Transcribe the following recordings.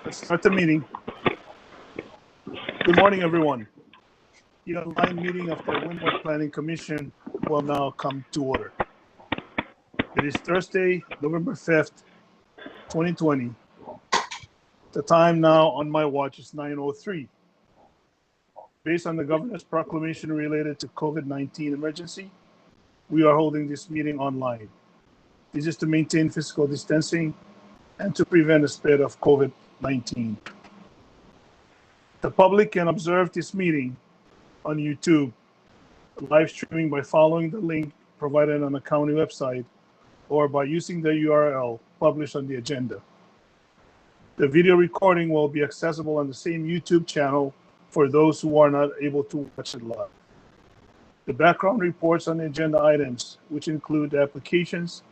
Let's start the meeting. Good morning, everyone. The online meeting of the Windward Planning Commission will now come to order. It is Thursday, November 5th, 2020. The time now on my watch is 9:03. Based on the governor's proclamation related to COVID-19 emergency, we are holding this meeting online. This is to maintain physical distancing and to prevent the spread of COVID-19. The public can observe this meeting on YouTube, live streaming by following the link provided on the county website or by using the URL published on the agenda. The video recording will be accessible on the same YouTube channel for those who are not able to watch it live. The background reports on the agenda items, which include the applications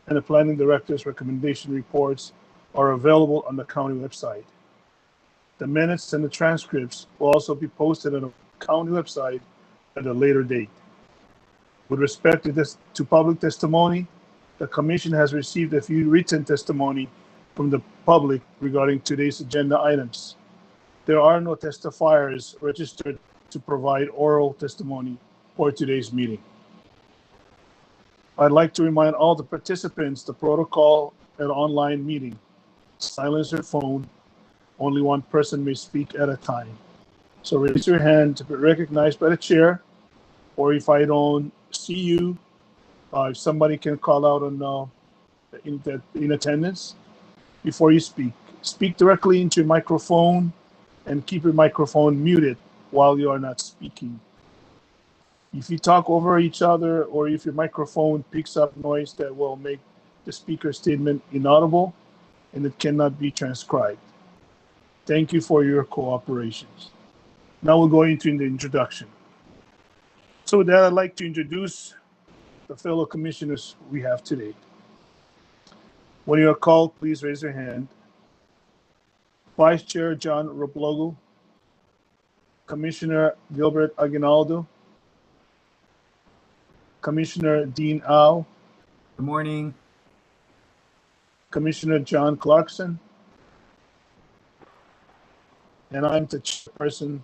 and the planning director's recommendation reports, are available on the county website. The minutes and the transcripts will also be posted on the county website at a later date. With respect to public testimony, the commission has received a few written testimony from the public regarding today's agenda items. There are no testifiers registered to provide oral testimony for today's meeting. I'd like to remind all the participants the protocol at an online meeting. Silence your phone. Only one person may speak at a time. So raise your hand to be recognized by the chair, or if I don't see you, if somebody can call out on in attendance before you speak. Speak directly into your microphone and keep your microphone muted while you are not speaking. If you talk over each other or if your microphone picks up noise that will make the speaker's statement inaudible and it cannot be transcribed. Thank you for your cooperation. Now we'll go into the introduction. So with that, I'd like to introduce the fellow commissioners we have today. When you are called, please raise your hand. Vice Chair John Roblogo, Commissioner Gilbert Aguinaldo, Commissioner Dean Au. Good morning. Commissioner John Clarkson. And I'm the chairperson,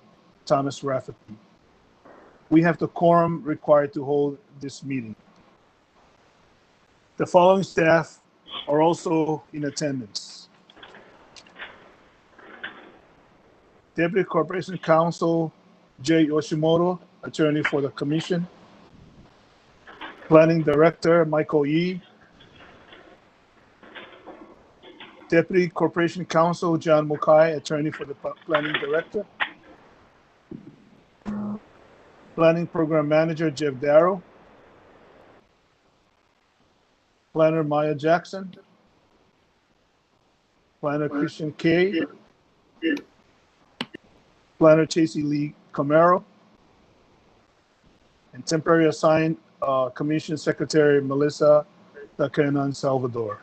Thomas Rafferty. We have the quorum required to hold this meeting. The following staff are also in attendance. Deputy Corporation Counsel Jay Yoshimoto, attorney for the commission. Planning Director Michael Yee. Deputy Corporation Counsel John Mukai, attorney for the Planning Director. Planning Program Manager Jeff Darrow. Planner Maya Jackson. Planner Christian Kay. Planner Chasey Lee Camaro. And temporary assigned Commission Secretary Melissa Dacanan Salvador.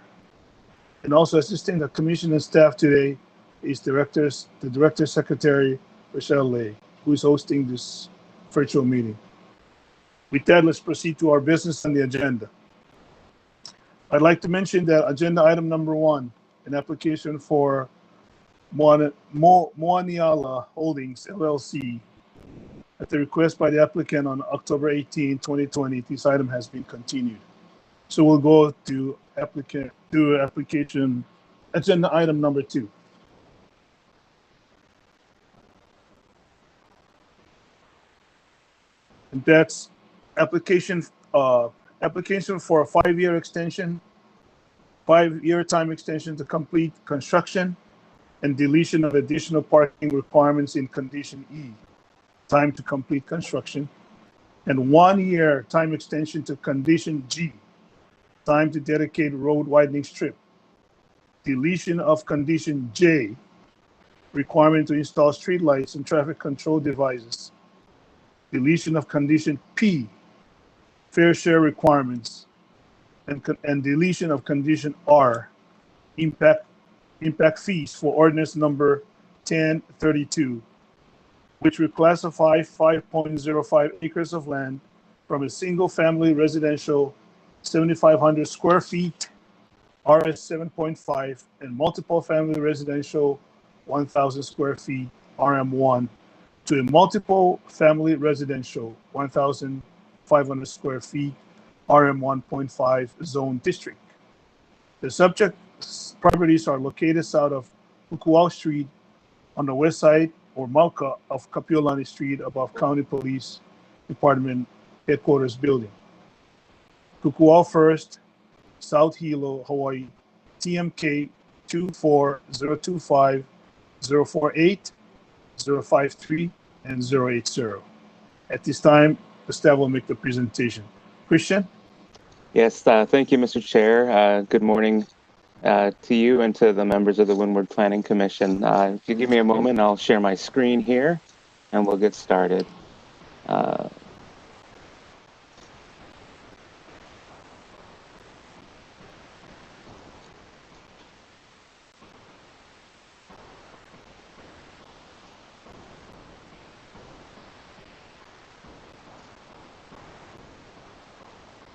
And also assisting the commission and staff today is the Director Secretary Rochelle Lay, who is hosting this virtual meeting. With that, let's proceed to our business on the agenda. I'd like to mention that agenda item number 1, an application for Moaniala Holdings, LLC. At the request by the applicant on October 18, 2020, this item has been continued. So we'll go to application agenda item number 2. And that's application for a 5-year extension, 5-year time extension to complete construction and deletion of additional parking requirements in condition E, time to complete construction, and 1-year time extension to condition G, time to dedicate road widening strip, deletion of condition J, requirement to install streetlights and traffic control devices, deletion of condition P, fair share requirements, and deletion of condition R, impact fees for ordinance number 1032, which reclassify 5.05 acres of land from a single-family residential 7,500 square feet RS 7.5 and multiple family residential 1,000 square feet, RM1, to a multiple family residential, 1,500 square feet, RM1.5 zone district. The subject properties are located south of Ukuau Street on the west side or Malka of Kapiolani Street above County Police Department Headquarters Building. Kukuau First, South Hilo, Hawaii, TMK 24025 048 053 and 080. At this time, the staff will make the presentation. Christian? Yes, thank you, Mr. Chair. Good morning to you and to the members of the Windward Planning Commission. If you give me a moment, I'll share my screen here and we'll get started.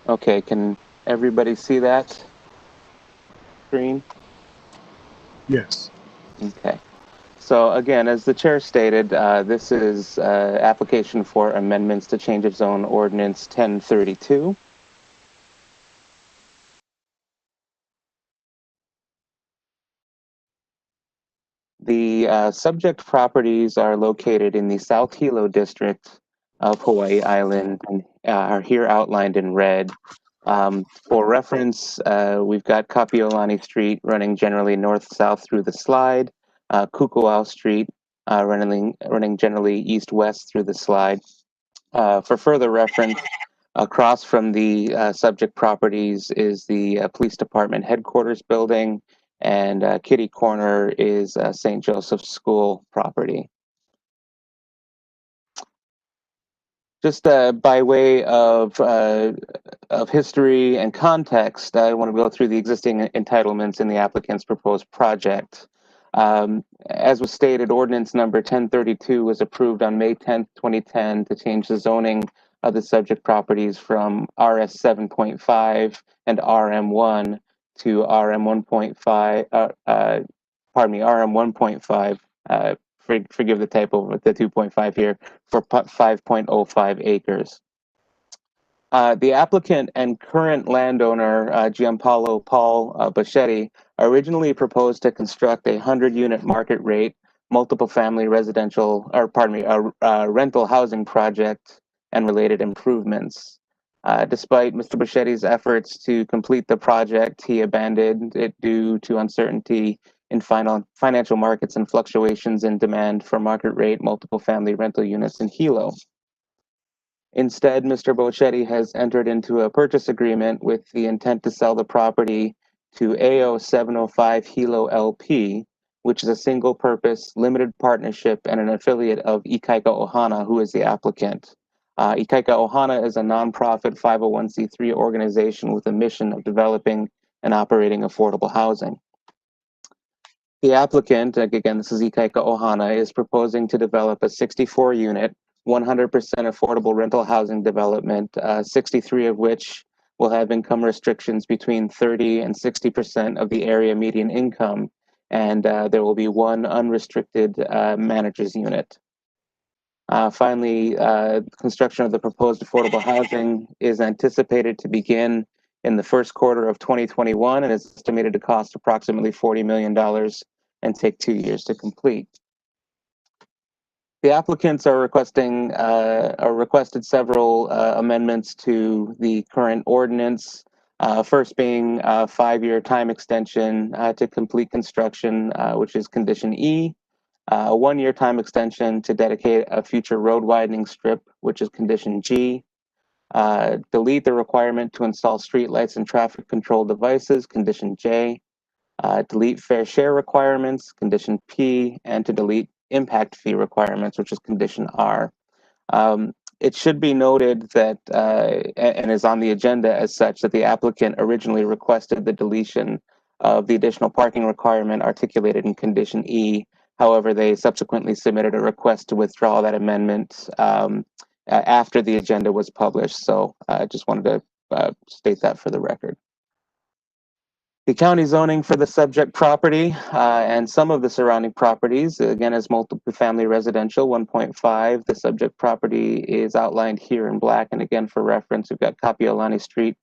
Okay, can everybody see that screen? Yes. Okay. So again, as the chair stated, this is application for amendments to change of zone ordinance 1032. The subject properties are located in the South Hilo district of Hawaii Island and are here outlined in red. For reference, we've got Kapiolani Street running generally north-south through the slide, Kukuau Street running generally east-west through the slide. For further reference, across from the subject properties is the police department headquarters building, and kitty corner is St. Joseph's School property. Just by way of history and context, I want to go through the existing entitlements in the applicant's proposed project. As was stated, ordinance number 1032 was approved on May 10th, 2010 to change the zoning of the subject properties from RS 7.5 and RM1 to RM 1.5, RM 1.5, forgive the typo with the 2.5 here, for 5.05 acres. The applicant and current landowner, Giampaolo Paul Boschetti, originally proposed to construct a 100-unit market rate, multiple family residential, or pardon me, rental housing project and related improvements. Despite Mr. Boschetti's efforts to complete the project, he abandoned it due to uncertainty in financial markets and fluctuations in demand for market rate multiple family rental units in Hilo. Instead, Mr. Boschetti has entered into a purchase agreement with the intent to sell the property to AO 705 Hilo LP, which is a single-purpose limited partnership and an affiliate of Ikaika Ohana, who is the applicant. Ikaika Ohana is a nonprofit 501c3 organization with a mission of developing and operating affordable housing. The applicant, again, this is Ikaika Ohana, is proposing to develop a 64-unit, 100% affordable rental housing development, 63 of which will have income restrictions between 30 and 60% of the area median income, and there will be one unrestricted manager's unit. Finally, construction of the proposed affordable housing is anticipated to begin in the first quarter of 2021 and is estimated to cost approximately $40 million and take 2 years to complete. The applicants are requested several amendments to the current ordinance. First being a 5-year time extension to complete construction, which is condition E. A 1-year time extension to dedicate a future road widening strip, which is condition G. Delete the requirement to install streetlights and traffic control devices, condition J. Delete fair share requirements, condition P, and to delete impact fee requirements, which is condition R. It should be noted that, and is on the agenda as such, that the applicant originally requested the deletion of the additional parking requirement articulated in condition E. However, they subsequently submitted a request to withdraw that amendment after the agenda was published. So I just wanted to state that for the record. The county zoning for the subject property and some of the surrounding properties, again, is multifamily residential 1.5. The subject property is outlined here in black. And again, for reference, we've got Kapiolani Street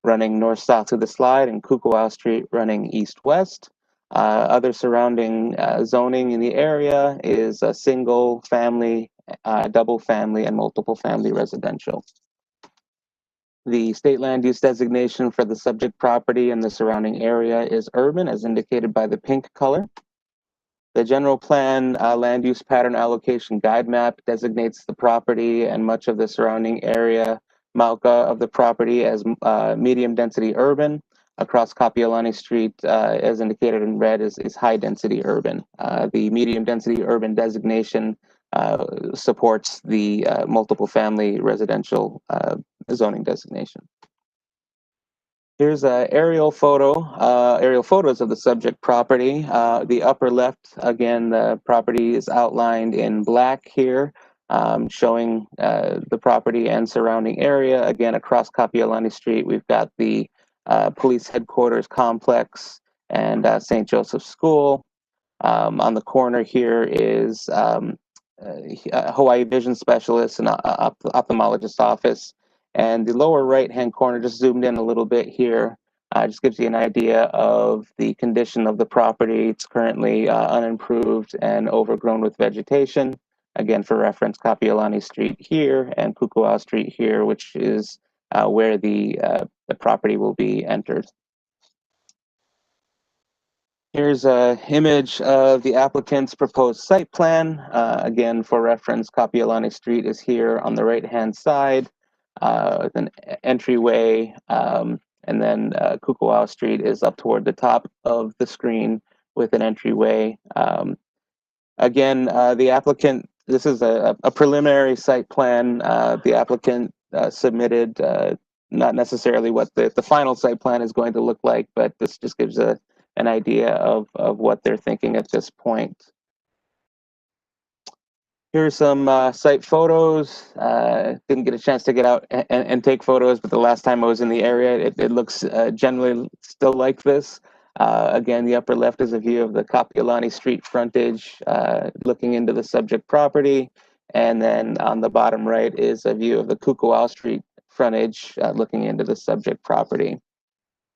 running north-south to the slide and Kukuau Street running east-west. Other surrounding zoning in the area is a single family, double family, and multiple family residential. The state land use designation for the subject property and the surrounding area is urban, as indicated by the pink color. The general plan land use pattern allocation guide map designates the property and much of the surrounding area, Mauka, of the property as medium density urban. Across Kapiolani Street, as indicated in red, is high density urban. The medium density urban designation supports the multiple family residential zoning designation. Here's an aerial photos of the subject property. The upper left, again, the property is outlined in black here, showing the property and surrounding area. Again, across Kapiolani Street, we've got the police headquarters complex and St. Joseph's School. On the corner here is Hawaii Vision Specialist and ophthalmologist office. And the lower right-hand corner, just zoomed in a little bit here, just gives you an idea of the condition of the property. It's currently unimproved and overgrown with vegetation. Again, for reference, Kapiolani Street here and Kukuau Street here, which is where the property will be entered. Here's an image of the applicant's proposed site plan. Again, for reference, Kapiolani Street is here on the right-hand side, with an entryway, and then Kukuau Street is up toward the top of the screen with an entryway. Again, the applicant, this is a preliminary site plan. The applicant submitted not necessarily what the final site plan is going to look like, but this just gives an idea of what they're thinking at this point. Here's some site photos. Didn't get a chance to get out and take photos, but the last time I was in the area, it looks generally still like this. Again, the upper left is a view of the Kapiolani Street frontage, looking into the subject property. And then on the bottom right is a view of the Kukuau Street frontage, looking into the subject property.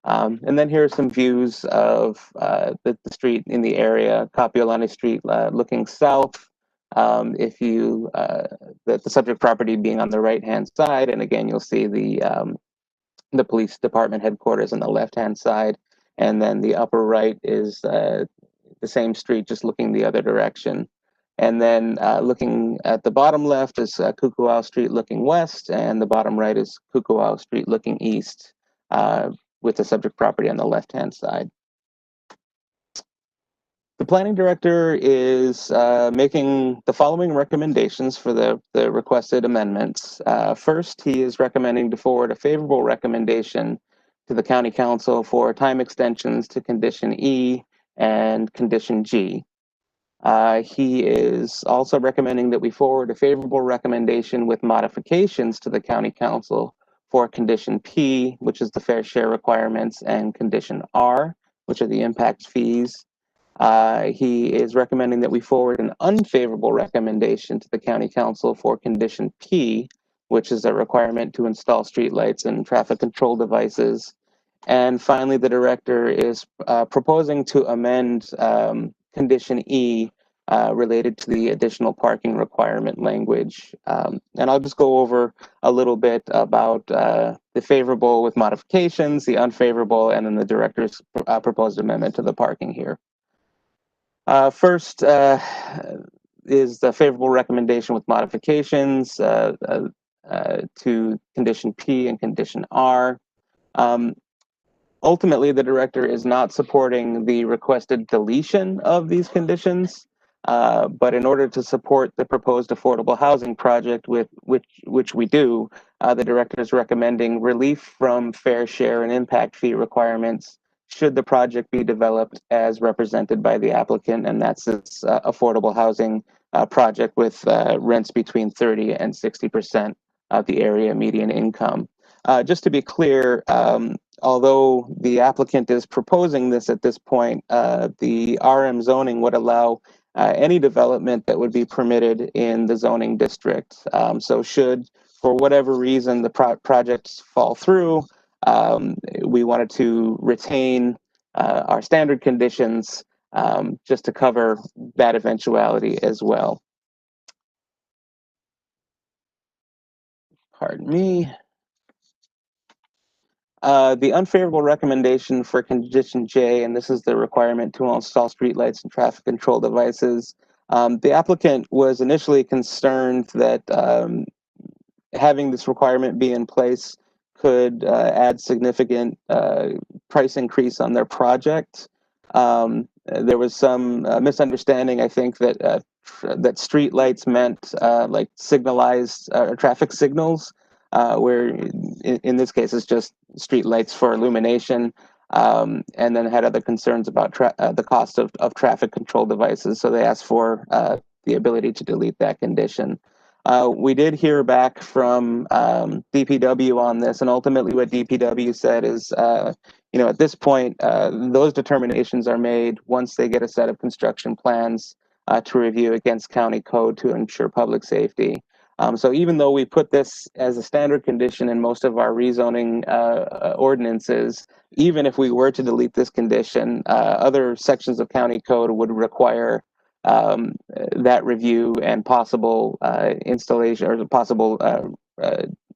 And then here are some views of the street in the area, Kapiolani Street looking south. If you, the subject property being on the right-hand side, and again, you'll see the police department headquarters on the left-hand side. And then the upper right is the same street, just looking the other direction. And then looking at the bottom left is Kukuau Street looking west, and the bottom right is Kukuau Street looking east, with the subject property on the left-hand side. The planning director is making the following recommendations for the requested amendments. First, he is recommending to forward a favorable recommendation to the county council for time extensions to condition E and condition G. He is also recommending that we forward a favorable recommendation with modifications to the county council for condition P, which is the fair share requirements, and condition R, which are the impact fees. He is recommending that we forward an unfavorable recommendation to the county council for condition P, which is a requirement to install streetlights and traffic control devices. And finally, the director is proposing to amend condition E related to the additional parking requirement language. And I'll just go over a little bit about the favorable with modifications, the unfavorable, and then the director's proposed amendment to the parking here. First is the favorable recommendation with modifications to condition P and condition R. Ultimately, the director is not supporting the requested deletion of these conditions, but in order to support the proposed affordable housing project, which we do, the director is recommending relief from fair share and impact fee requirements should the project be developed as represented by the applicant, and that's this affordable housing project with rents between 30 and 60% of the area median income. Just to be clear, although the applicant is proposing this at this point, the RM zoning would allow any development that would be permitted in the zoning district. So should, for whatever reason, the projects fall through, we wanted to retain our standard conditions just to cover that eventuality as well. Pardon me. The unfavorable recommendation for condition J, and this is the requirement to install streetlights and traffic control devices. The applicant was initially concerned that having this requirement be in place could add significant price increase on their project. There was some misunderstanding, I think, that that street lights meant like signalized traffic signals, where in this case it's just street lights for illumination, and then had other concerns about the cost of traffic control devices. So they asked for the ability to delete that condition. We did hear back from DPW on this, and ultimately what DPW said is, at this point, those determinations are made once they get a set of construction plans to review against county code to ensure public safety. So even though we put this as a standard condition in most of our rezoning ordinances, even if we were to delete this condition, other sections of county code would require that review and possible installation or possible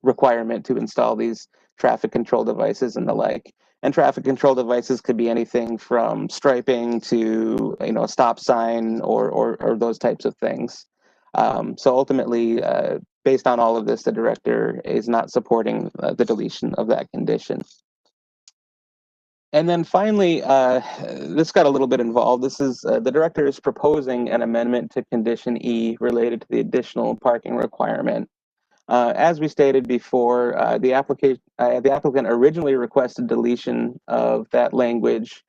requirement to install these traffic control devices and the like. And traffic control devices could be anything from striping to a stop sign or those types of things. So ultimately, based on all of this, the director is not supporting the deletion of that condition. And then finally, this got a little bit involved. This is the director is proposing an amendment to condition E related to the additional parking requirement. As we stated before, the applicant originally requested deletion of that language,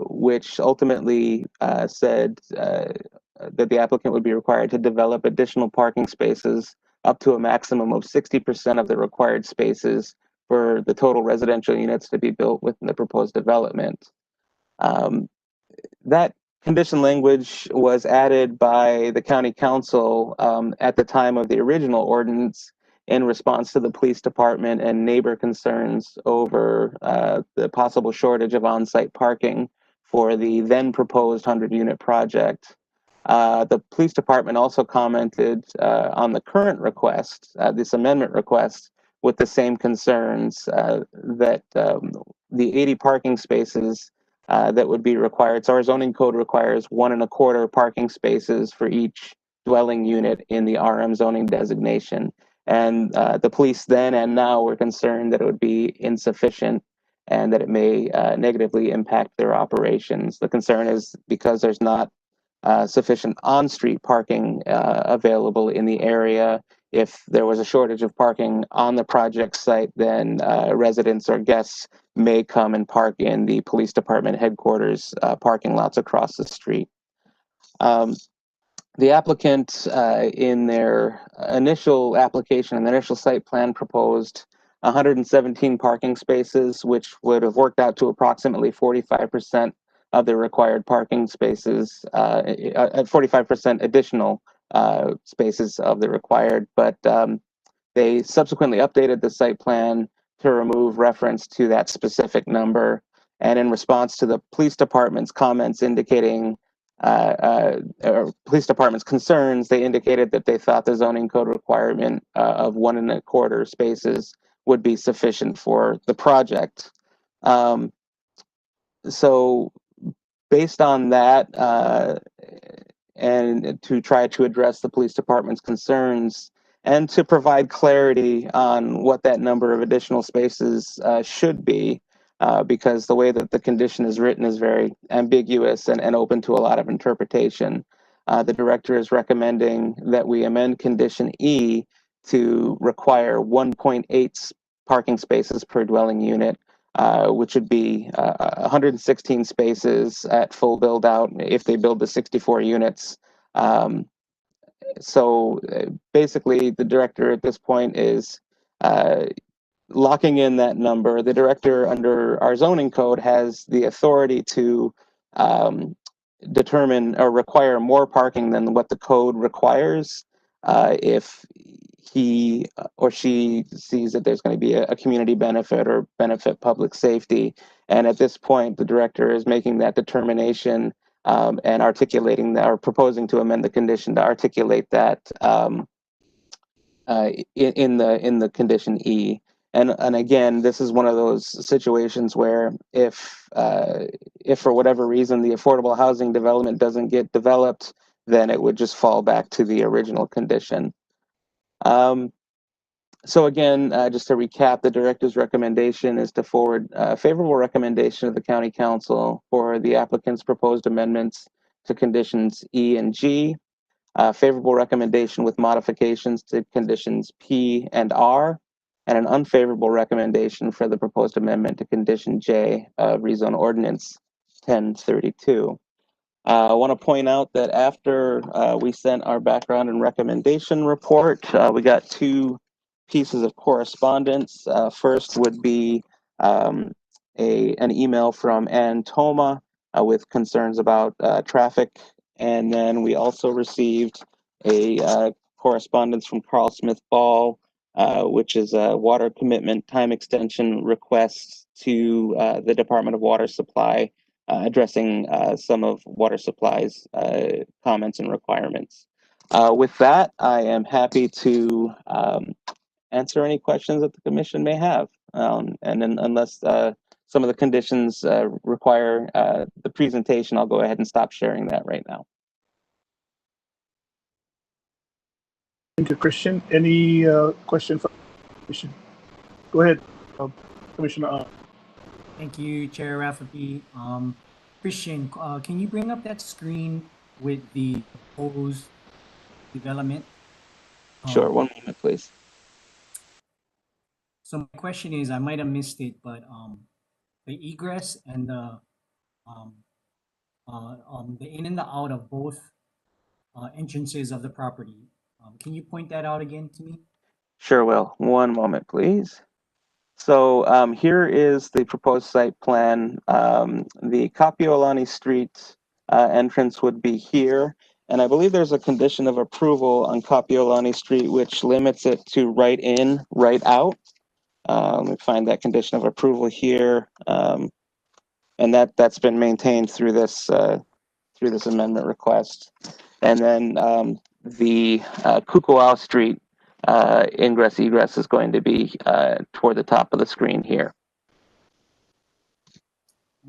which ultimately said that the applicant would be required to develop additional parking spaces up to a maximum of 60% of the required spaces for the total residential units to be built within the proposed development. That condition language was added by the county council at the time of the original ordinance in response to the police department and neighbor concerns over the possible shortage of on-site parking for the then proposed 100-unit project. The police department also commented on the current request, this amendment request, with the same concerns that the 80 parking spaces that would be required. So our zoning code requires 1.25 parking spaces for each dwelling unit in the RM zoning designation. And the police then and now were concerned that it would be insufficient and that it may negatively impact their operations. The concern is because there's not sufficient on-street parking available in the area. If there was a shortage of parking on the project site, then residents or guests may come and park in the police department headquarters parking lots across the street. The applicant in their initial application and initial site plan proposed 117 parking spaces, which would have worked out to approximately 45% of the required parking spaces, 45% additional spaces of the required, but they subsequently updated the site plan to remove reference to that specific number. And in response to the police department's comments indicating, or police department's concerns, they indicated that they thought the zoning code requirement of 1.25 spaces would be sufficient for the project. So based on that, and to try to address the police department's concerns and to provide clarity on what that number of additional spaces should be, because the way that the condition is written is very ambiguous and open to a lot of interpretation. The director is recommending that we amend condition E to require 1.8 parking spaces per dwelling unit, which would be 116 spaces at full build out if they build the 64 units. So basically, the director at this point is locking in that number, the director under our zoning code has the authority to determine or require more parking than what the code requires if he or she sees that there's going to be a community benefit or benefit public safety. And at this point, the director is making that determination and articulating that, or proposing to amend the condition to articulate that in the condition E. And again, this is one of those situations where if for whatever reason the affordable housing development doesn't get developed, then it would just fall back to the original condition. So again, just to recap, the director's recommendation is to forward a favorable recommendation of the county council for the applicant's proposed amendments to conditions E and G. Favorable recommendation with modifications to conditions P and R, and an unfavorable recommendation for the proposed amendment to condition J of rezone ordinance 1032. I want to point out that after we sent our background and recommendation report, we got two pieces of correspondence. First would be an email from Ann Toma with concerns about traffic. And then we also received a correspondence from Carl Smith Ball, which is a water commitment time extension request to the Department of Water Supply, addressing some of water supply's comments and requirements. With that, I am happy to answer any questions that the commission may have. And then unless some of the conditions require the presentation, I'll go ahead and stop sharing that right now. Thank you, Christian. Any question from the commission? Go ahead, Commissioner. Thank you, Chair Rafferty. Christian, can you bring up that screen with the proposed development? Sure, one moment, please. So my question is, I might have missed it, but the egress and the in and the out of both entrances of the property, can you point that out again to me? Sure will. One moment, please. So here is the proposed site plan. The Kapiolani Street entrance would be here. And I believe there's a condition of approval on Kapiolani Street, which limits it to right in, right out. Let me find that condition of approval here. And that's been maintained through this amendment request. And then the Kukuau Street ingress egress is going to be toward the top of the screen here.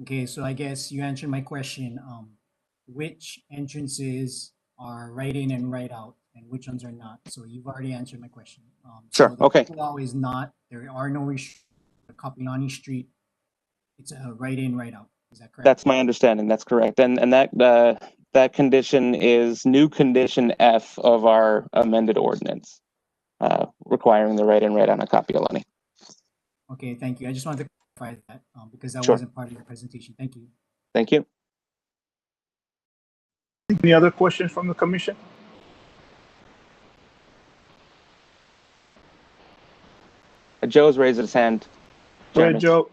Okay, so I guess you answered my question. Which entrances are right in and right out, and which ones are not? So you've already answered my question. Sure. So okay. Kukuau is not. There are no restrictions. Kapiolani Street, it's a right in, right out. Is that correct? That's my understanding. That's correct. And that condition is new condition F of our amended ordinance, requiring the right in, right out on Kapiolani. Okay, thank you. I just wanted to clarify that because that Sure. wasn't part of your presentation. Thank you. Thank you. Any other questions from the commission? Joe's raised his hand. Go ahead, Joe.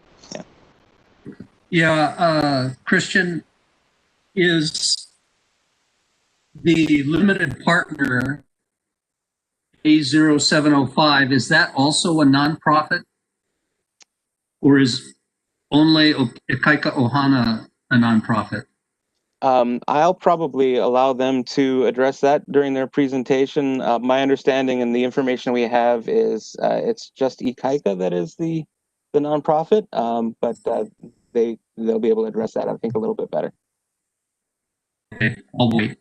Yeah, Christian, is the limited partner A0705, is that also a nonprofit? Or is only Ikaika Ohana a nonprofit? I'll probably allow them to address that during their presentation. My understanding and the information we have is it's just Ikaika that is the nonprofit, but they'll be able to address that, I think, a little bit better. Okay, I'll wait.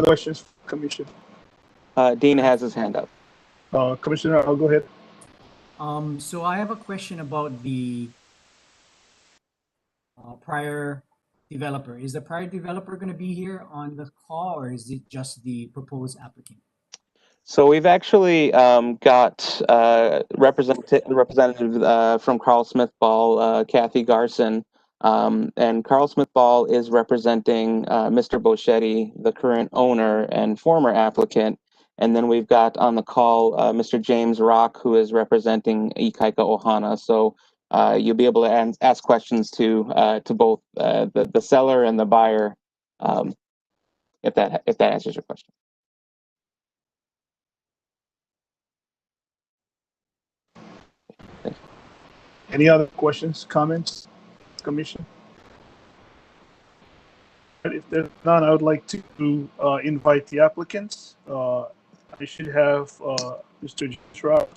Questions, Commission? Dean has his hand up. Commissioner, I'll go ahead. So I have a question about the prior developer. Is the prior developer going to be here on the call, or is it just the proposed applicant? So we've actually got representative from Carl Smith Ball, Kathy Garson, and Carl Smith Ball is representing Mr. Boschetti, the current owner and former applicant. And then we've got on the call Mr. James Rock, who is representing Ikaika Ohana. So you'll be able to ask questions to both the seller and the buyer, if that answers your question. Any other questions, comments, Commission? If there's none, I would like to invite the applicants. I should have Mr. James Rock,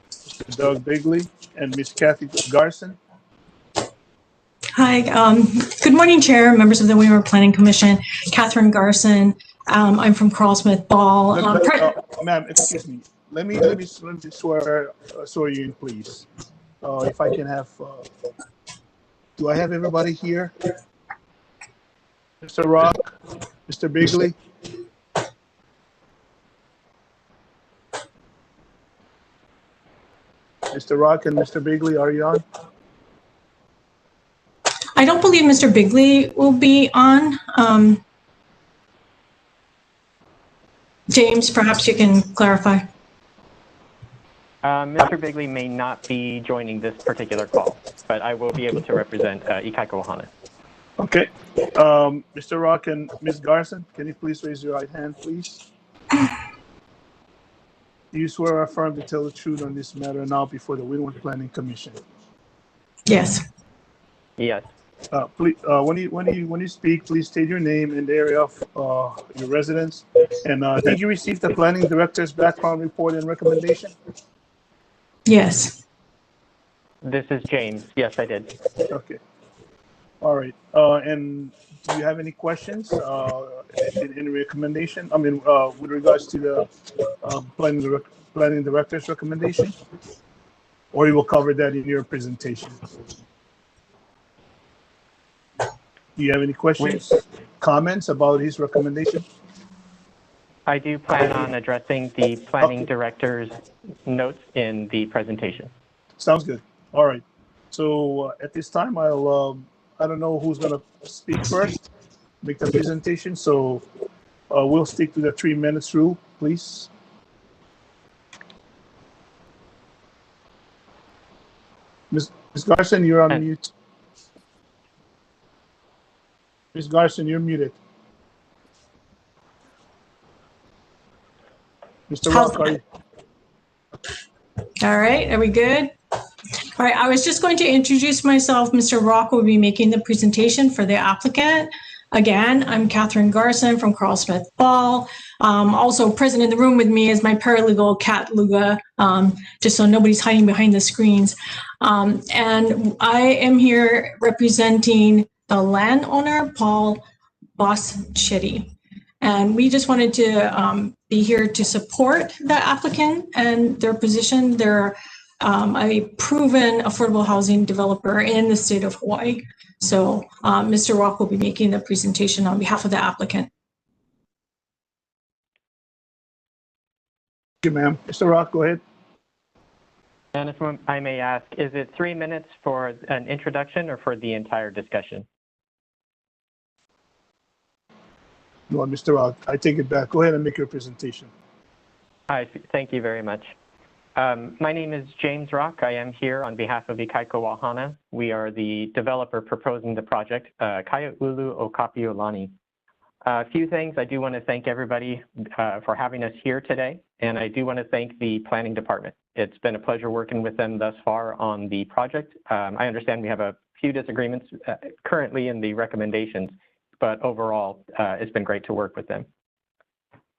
Mr. Doug Bigley, and Ms. Kathy Garson. Hi, good morning, Chair, members of the Windward Planning Commission. Catherine Garson. I'm from Carl-Smith Ball. Ma'am, excuse me. Let me swear you in, please. If I can have, do I have everybody here? Mr. Rock, Mr. Bigley. Mr. Rock and Mr. Bigley, are you on? I don't believe Mr. Bigley will be on. James, perhaps you can clarify. Mr. Bigley may not be joining this particular call, but I will be able to represent Ikaika Ohana. Okay. Mr. Rock and Ms. Garson, can you please raise your right hand, please? Do you swear or affirm to tell the truth on this matter now before the Windward Planning Commission? Yes. Yes. Please, when you speak, please state your name and the area of your residence. And did you receive the planning director's background report and recommendation? Yes. This is James. Yes, I did. Okay. All right. And do you have any questions in recommendation? I mean, with regards to the planning director's recommendation, or you will cover that in your presentation? Do you have any questions, comments about his recommendation? I do plan on addressing the planning director's notes in the presentation. Sounds good. All right. So at this time, I don't know who's going to speak first, make the presentation. So we'll stick to the 3 minutes rule, please. Ms. Garson, you're on mute. Ms. Garson, you're muted. Mr. Rock, are you? All right, are we good? All right, I was just going to introduce myself. Mr. Rock will be making the presentation for the applicant. Again, I'm Catherine Garson from Carl-Smith Ball. Also present in the room with me is my paralegal, Kat Luga, just so nobody's hiding behind the screens. And I am here representing the landowner, Paul Boschetti. And we just wanted to be here to support the applicant and their position. They're a proven affordable housing developer in the state of Hawaii. So Mr. Rock will be making the presentation on behalf of the applicant. Thank you, ma'am. Mr. Rock, go ahead. And if I may ask, is it 3 minutes for an introduction or for the entire discussion? No, Mr. Rock, I take it back. Go ahead and make your presentation. Thank you very much. My name is James Rock. I am here on behalf of Ikaika Ohana. We are the developer proposing the project, Kaia'ulu o Kapiolani. A few things. I do want to thank everybody for having us here today, and I do want to thank the planning department. It's been a pleasure working with them thus far on the project. I understand we have a few disagreements currently in the recommendations, but overall, it's been great to work with them.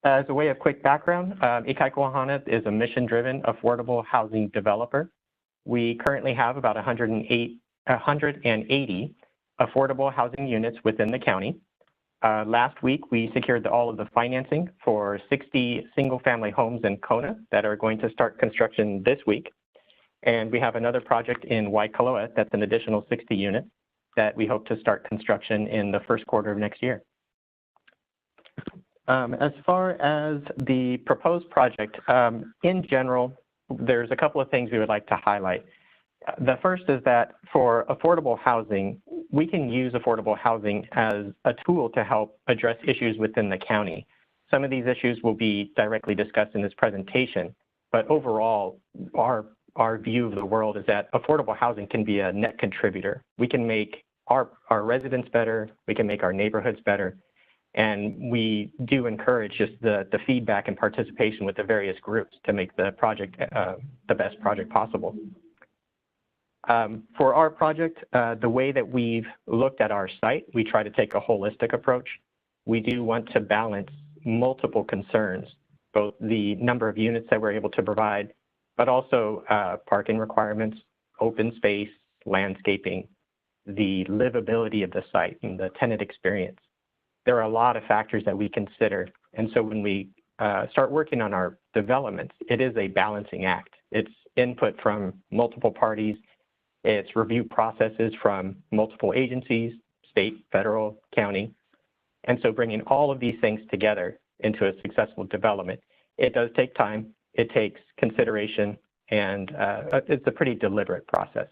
As a way of quick background, Ikaika Ohana is a mission-driven affordable housing developer. We currently have about 180 affordable housing units within the county. Last week, we secured all of the financing for 60 single-family homes in Kona that are going to start construction this week. And we have another project in Waikoloa that's an additional 60 units that we hope to start construction in the first quarter of next year. As far as the proposed project, in general, there's a couple of things we would like to highlight. The first is that for affordable housing, we can use affordable housing as a tool to help address issues within the county. some of these issues will be directly discussed in this presentation, but overall, our view of the world is that affordable housing can be a net contributor. We can make our residents better, we can make our neighborhoods better, and we do encourage just the feedback and participation with the various groups to make the project the best project possible. For our project, the way that we've looked at our site, we try to take a holistic approach. We do want to balance multiple concerns, both the number of units that we're able to provide, but also parking requirements, open space, landscaping, the livability of the site, and the tenant experience. There are a lot of factors that we consider. And so when we start working on our developments, it is a balancing act. It's input from multiple parties. It's review processes from multiple agencies, state, federal, county. And so bringing all of these things together into a successful development, it does take time, it takes consideration, and it's a pretty deliberate process.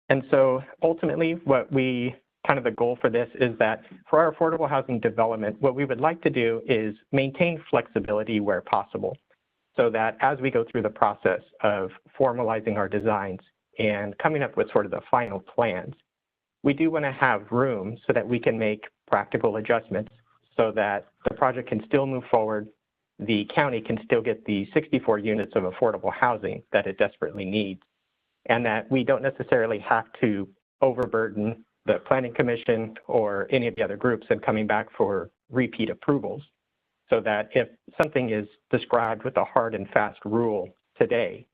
And so ultimately, what we kind of the goal for this is that for our affordable housing development, what we would like to do is maintain flexibility where possible, so that as we go through the process of formalizing our designs and coming up with sort of the final plans, we do want to have room so that we can make practical adjustments so that the project can still move forward, the county can still get the 64 units of affordable housing that it desperately needs, and that we don't necessarily have to overburden the Planning Commission or any of the other groups and coming back for repeat approvals, so that if something is described with a hard and fast rule today,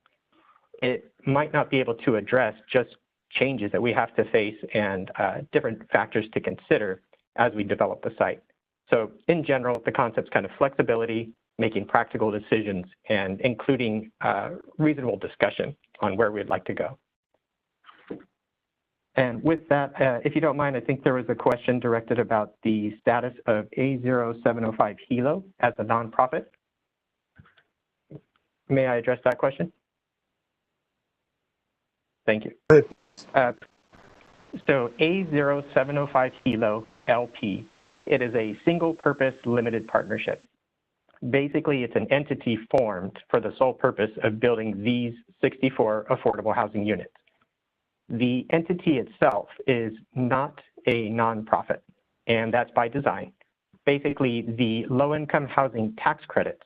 it might not be able to address just changes that we have to face and different factors to consider as we develop the site. So in general, the concept's kind of flexibility, making practical decisions, and including reasonable discussion on where we'd like to go. And with that, if you don't mind, I think there was a question directed about the status of A0705 Hilo as a nonprofit. May I address that question? Thank you. So A0705 Hilo LP, it is a single-purpose limited partnership. Basically, it's an entity formed for the sole purpose of building these 64 affordable housing units. The entity itself is not a nonprofit, and that's by design. Basically, the low-income housing tax credits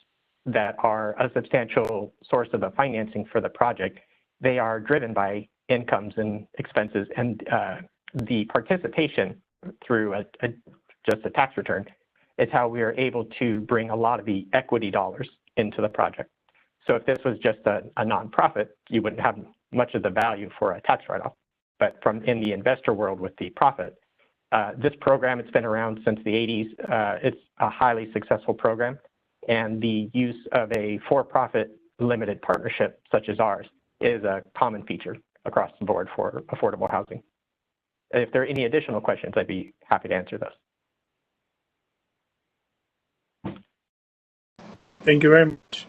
that are a substantial source of the financing for the project, they are driven by incomes and expenses, and the participation through just a tax return is how we are able to bring a lot of the equity dollars into the project. So if this was just a nonprofit, you wouldn't have much of the value for a tax write-off. But from in the investor world with the profit, this program, it's been around since the 80s. It's a highly successful program. And the use of a for-profit limited partnership such as ours is a common feature across the board for affordable housing. If there are any additional questions, I'd be happy to answer those. Thank you very much.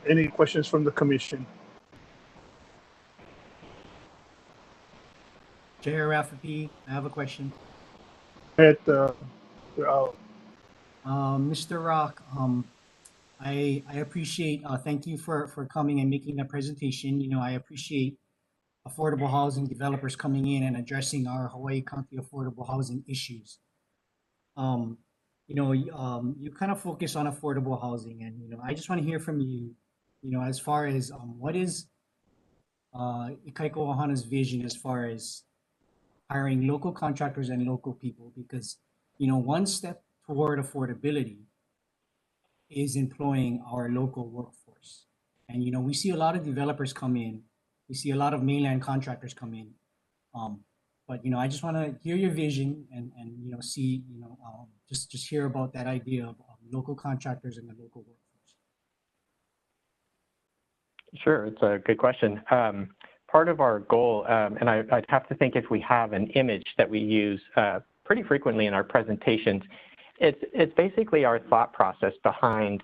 Any questions from the commission? Chair Rafferty, I have a question. Mr. Rock, I appreciate, thank you for coming and making that presentation. You know, I appreciate affordable housing developers coming in and addressing our Hawaii County affordable housing issues. You know, you kind of focus on affordable housing, and, you know, I just want to hear from you, you know, as far as what is Ikaika Wahana's vision as far as hiring local contractors and local people, because, you know, one step toward affordability is employing our local workforce. And, you know, we see a lot of developers come in, we see a lot of mainland contractors come in. But, you know, I just want to hear your vision and you know, see, you know, just hear about that idea of local contractors and the local workforce. Sure, it's a good question. Part of our goal, and I'd have to think if we have an image that we use pretty frequently in our presentations, it's basically our thought process behind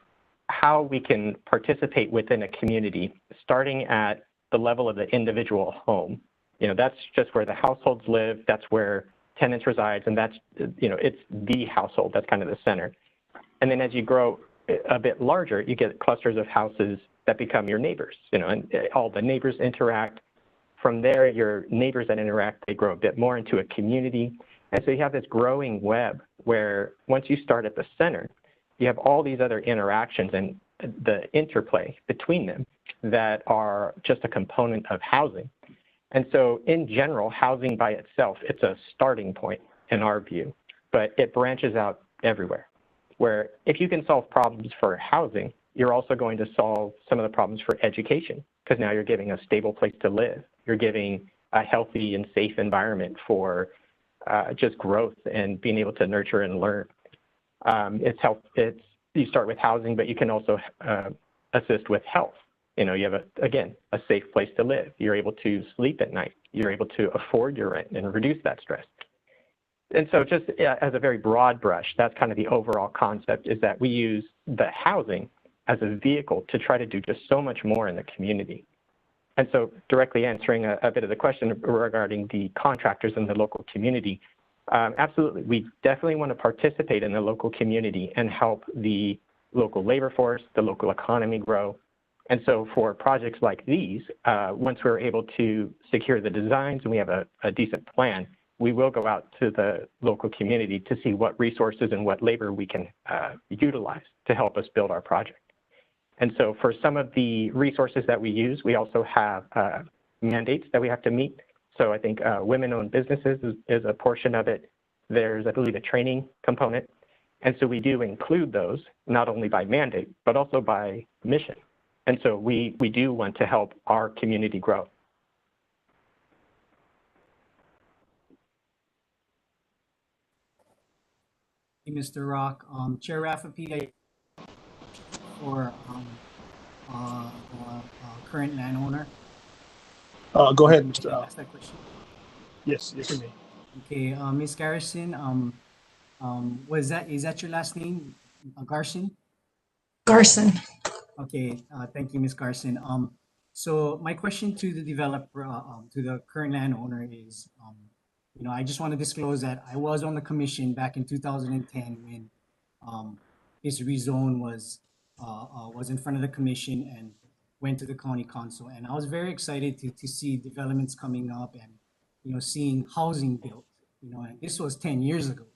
how we can participate within a community, starting at the level of the individual home. You know, that's just where the households live, that's where tenants reside, and that's, you know, it's the household, that's kind of the center. And then as you grow a bit larger, you get clusters of houses that become your neighbors, you know, and all the neighbors interact. From there, your neighbors that interact, they grow a bit more into a community. And so you have this growing web where once you start at the center, you have all these other interactions and the interplay between them that are just a component of housing. And so in general, housing by itself, it's a starting point in our view, but it branches out everywhere. Where if you can solve problems for housing, you're also going to solve some of the problems for education, because now you're giving a stable place to live. You're giving a healthy and safe environment for just growth and being able to nurture and learn. You start with housing, but you can also assist with health. You know, you have, again, a safe place to live. You're able to sleep at night. You're able to afford your rent and reduce that stress. And so just as a very broad brush, that's kind of the overall concept, is that we use the housing as a vehicle to try to do just so much more in the community. And so directly answering a bit of the question regarding the contractors in the local community, absolutely, we definitely want to participate in the local community and help the local labor force, the local economy grow. And so for projects like these, once we're able to secure the designs and we have a decent plan, we will go out to the local community to see what resources and what labor we can utilize to help us build our project. And so for some of the resources that we use, we also have mandates that we have to meet. So I think women-owned businesses is a portion of it. There's, I believe, a training component. And so we do include those, not only by mandate, but also by mission. And so we do want to help our community grow. Mr. Rock, Chair Rafferty, for current landowner. Go ahead, Mr. Al. Ask that question. Yes, you may. Okay, Ms. Garrison, is that your last name, Garson? Garson. Okay, thank you, Ms. Garson. So my question to the developer, to the current landowner is, you know, I just want to disclose that I was on the commission back in 2010 when this rezone was in front of the commission and went to the county council. And I was very excited to see developments coming up and, you know, seeing housing built, you know, and this was 10 years ago.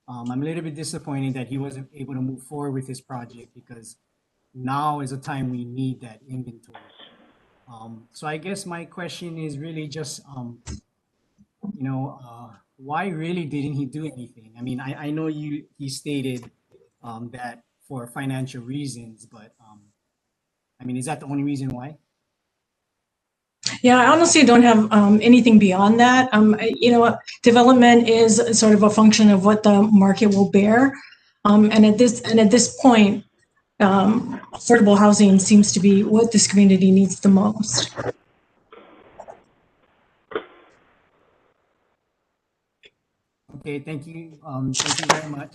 I'm a little bit disappointed that he wasn't able to move forward with his project, because now is a time we need that inventory. So I guess my question is really just, you know, why really didn't he do anything? I mean, I know he stated that for financial reasons, but I mean, is that the only reason why? Yeah, I honestly don't have anything beyond that. You know, development is sort of a function of what the market will bear. And at this point, affordable housing seems to be what this community needs the most. Okay, thank you. Thank you very much.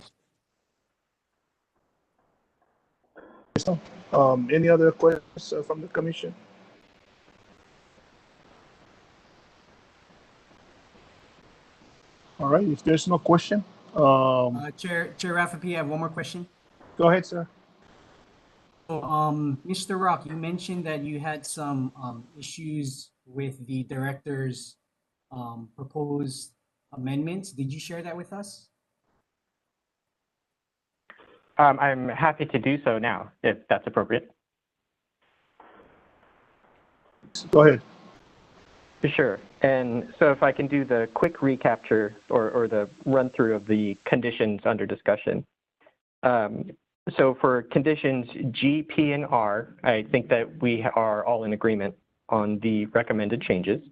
Any other questions from the commission? All right, if there's no question. Chair Rafferty, I have one more question. Go ahead, sir. So, Mr. Rock, you mentioned that you had some issues with the director's proposed amendments. Did you share that with us? I'm happy to do so now, if that's appropriate. Go ahead. Sure. And so if I can do the quick recapture or the run through of the conditions under discussion. So for conditions G, P, and R, I think that we are all in agreement on the recommended changes.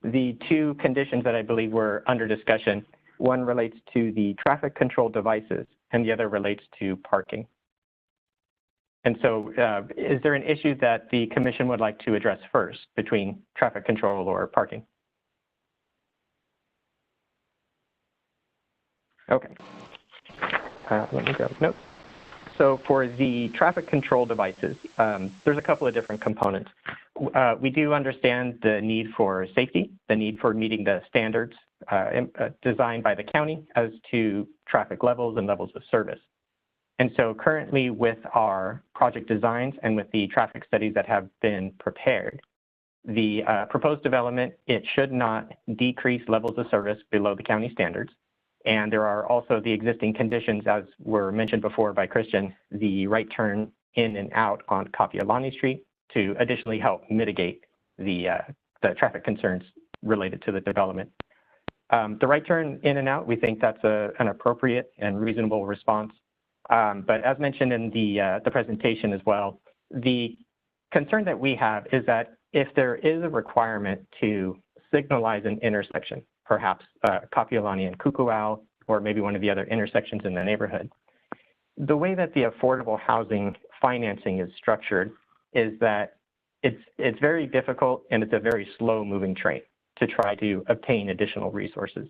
The two conditions that I believe were under discussion, one relates to the traffic control devices and the other relates to parking. And so is there an issue that the commission would like to address first between traffic control or parking? Okay. Let me grab notes. So for the traffic control devices, there's a couple of different components. We do understand the need for safety, the need for meeting the standards designed by the county as to traffic levels and levels of service. And so currently with our project designs and with the traffic studies that have been prepared, the proposed development, it should not decrease levels of service below the county standards. And there are also the existing conditions, as were mentioned before by Christian, the right turn in and out on Kapiolani Street to additionally help mitigate the traffic concerns related to the development. The right turn in and out, we think that's an appropriate and reasonable response. But as mentioned in the presentation as well, the concern that we have is that if there is a requirement to signalize an intersection, perhaps Kapiolani and Kukuau, or maybe one of the other intersections in the neighborhood, the way that the affordable housing financing is structured is that it's very difficult and it's a very slow moving train to try to obtain additional resources.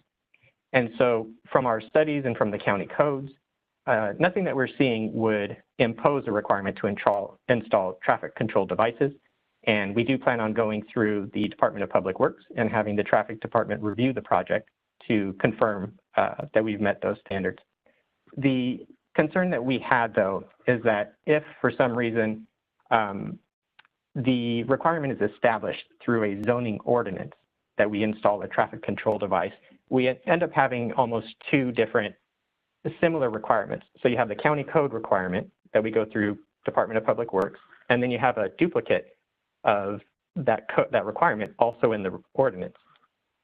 And so from our studies and from the county codes, nothing that we're seeing would impose a requirement to install traffic control devices. And we do plan on going through the Department of Public Works and having the traffic department review the project to confirm that we've met those standards. The concern that we had, though, is that if for some reason the requirement is established through a zoning ordinance that we install a traffic control device, we end up having almost two different similar requirements. So you have the county code requirement that we go through Department of Public Works, and then you have a duplicate of that requirement also in the ordinance.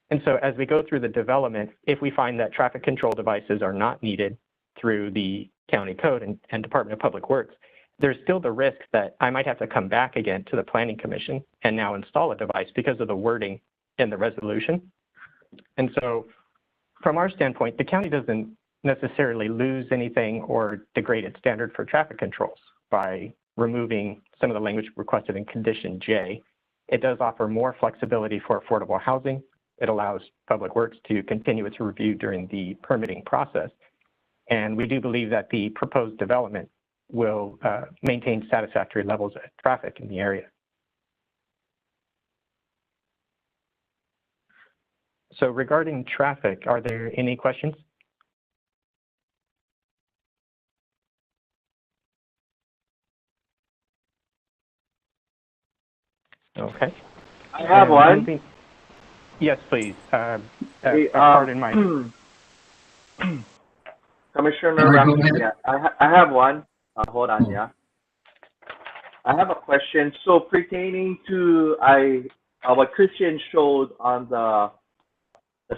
And so as we go through the development, if we find that traffic control devices are not needed through the county code and Department of Public Works, there's still the risk that I might have to come back again to the Planning Commission and now install a device because of the wording in the resolution. And so from our standpoint, the county doesn't necessarily lose anything or degrade its standard for traffic controls by removing some of the language requested in condition J. It does offer more flexibility for affordable housing. It allows Public Works to continue its review during the permitting process. And we do believe that the proposed development will maintain satisfactory levels of traffic in the area. So regarding traffic, are there any questions? Okay. I have one. Yes, please. Pardon my. Commissioner Rafi, yeah, I have one. Hold on, yeah. I have a question. So pertaining to what Christian showed on the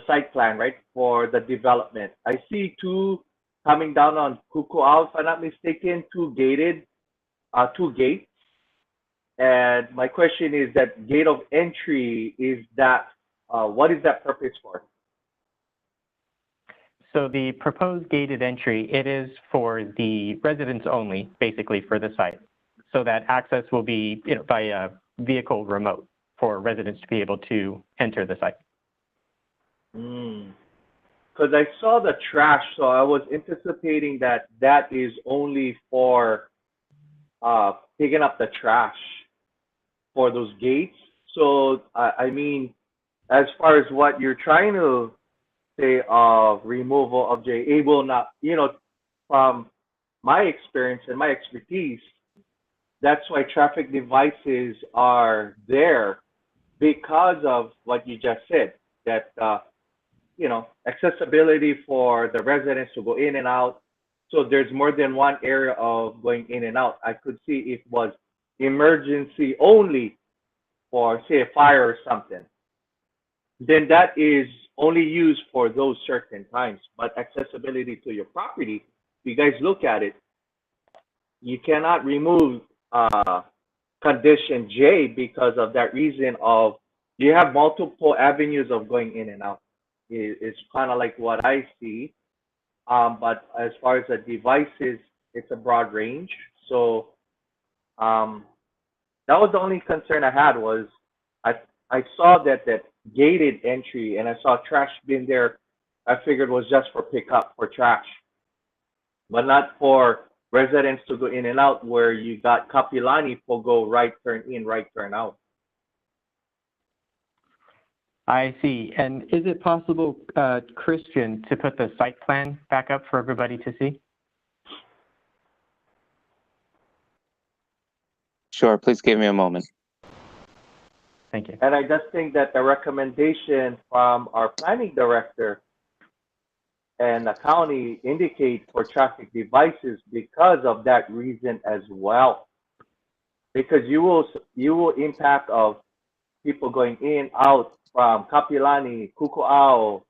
site plan, right, for the development. I see two coming down on Kukuau, if I'm not mistaken, two gates. And my question is that gate of entry, is that, what is that purpose for? So the proposed gated entry, it is for the residents only, basically for the site. So that access will be by a vehicle remote for residents to be able to enter the site. Because I saw the trash, so I was anticipating that that is only for picking up the trash for those gates. So I mean, as far as what you're trying to say of removal of J, it will not, from my experience and my expertise, that's why traffic devices are there, because of what you just said, that accessibility for the residents to go in and out. So there's more than one area of going in and out. I could see it was emergency only for, say, a fire or something. Then that is only used for those certain times. But accessibility to your property, if you guys look at it, you cannot remove condition J because of that reason of you have multiple avenues of going in and out. It's kind of like what I see. But as far as the devices, it's a broad range. So that was the only concern I had, was I saw that gated entry and I saw trash bin there. I figured was just for pickup for trash, but not for residents to go in and out, where you got Kapiolani for go right turn in, right turn out. I see. And is it possible, Christian, to put the site plan back up for everybody to see? Sure, please give me a moment. Thank you. And I just think that the recommendation from our planning director and the county indicate for traffic devices because of that reason as well. Because you will impact of people going in, out from Kapilani, Kuku'ao,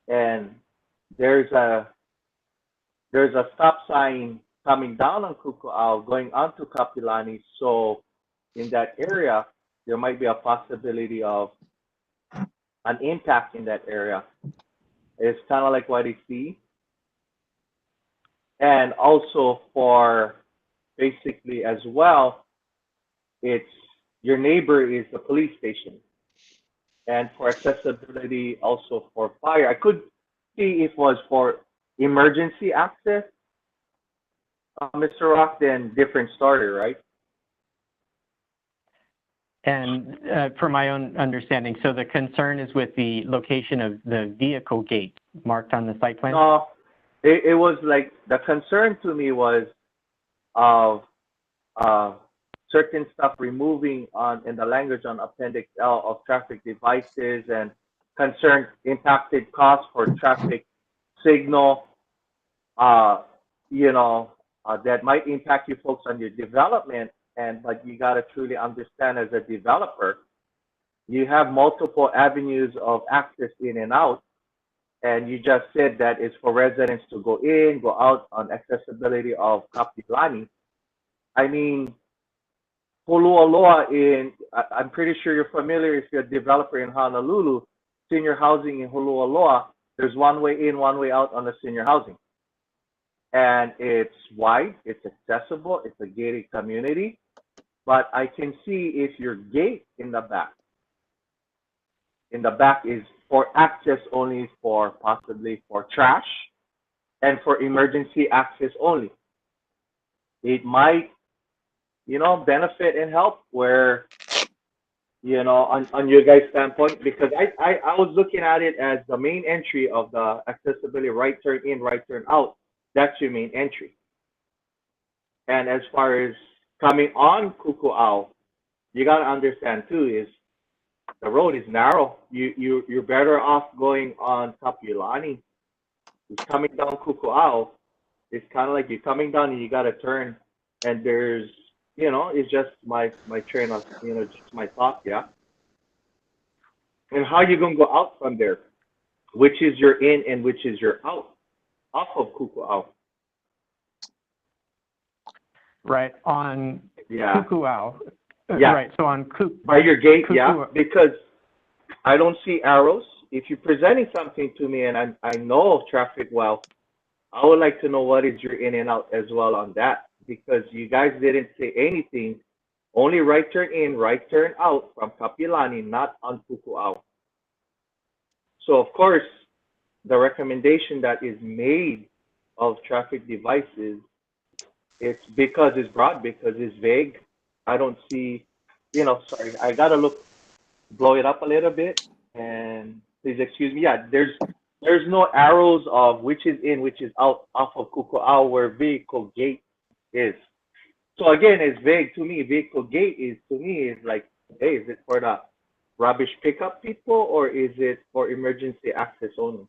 and there's a stop sign coming down on Kuku'ao going onto Kapilani. So in that area, there might be a possibility of an impact in that area. It's kind of like what I see. And also for basically as well, it's your neighbor is the police station. And for accessibility, also for fire. I could see if it was for emergency access, Mr. Rock, then different story, right? And for my own understanding, so the concern is with the location of the vehicle gate marked on the site plan? No, it was like the concern to me was of certain stuff removing on in the language on Appendix L of traffic devices and concerned impacted costs for traffic signal, that might impact you folks on your development. But you got to truly understand as a developer, you have multiple avenues of access in and out. And you just said that it's for residents to go in, go out on accessibility of Kapilani. I mean, Holualoa I'm pretty sure you're familiar if you're a developer in Honolulu, senior housing in Holualoa, there's one way in, one way out on the senior housing. And it's wide, it's accessible, it's a gated community. But I can see if your gate in the back is for access only for possibly for trash and for emergency access only. It might, benefit and help where, on your guys' standpoint, because I was looking at it as the main entry of the accessibility, right turn in, right turn out. That's your main entry. And as far as coming on Kuku'ao, you got to understand too is the road is narrow. You're better off going on Kapilani. Coming down Kuku'ao, it's kind of like you're coming down and you got to turn, and there's, it's just my train of, just my thought, yeah. And how you gonna go out from there? Which is your in and which is your out off of Kuku'ao? Right, on Kuku'ao. Yeah. Right, so on by your gate, Kuku'ao. yeah, because I don't see arrows. If you're presenting something to me and I know traffic well, I would like to know what is your in and out as well on that, because you guys didn't say anything, only right turn in, right turn out from Kapilani, not on Kuku'ao. So of course, the recommendation that is made of traffic devices, it's because it's broad, because it's vague. I don't see, sorry, I gotta blow it up a little bit, and please excuse me. Yeah, there's no arrows of which is in, which is out off of Kuku'ao where vehicle gate is. So again, it's vague to me. Vehicle gate is like, hey, is it for the rubbish pickup people or is it for emergency access only?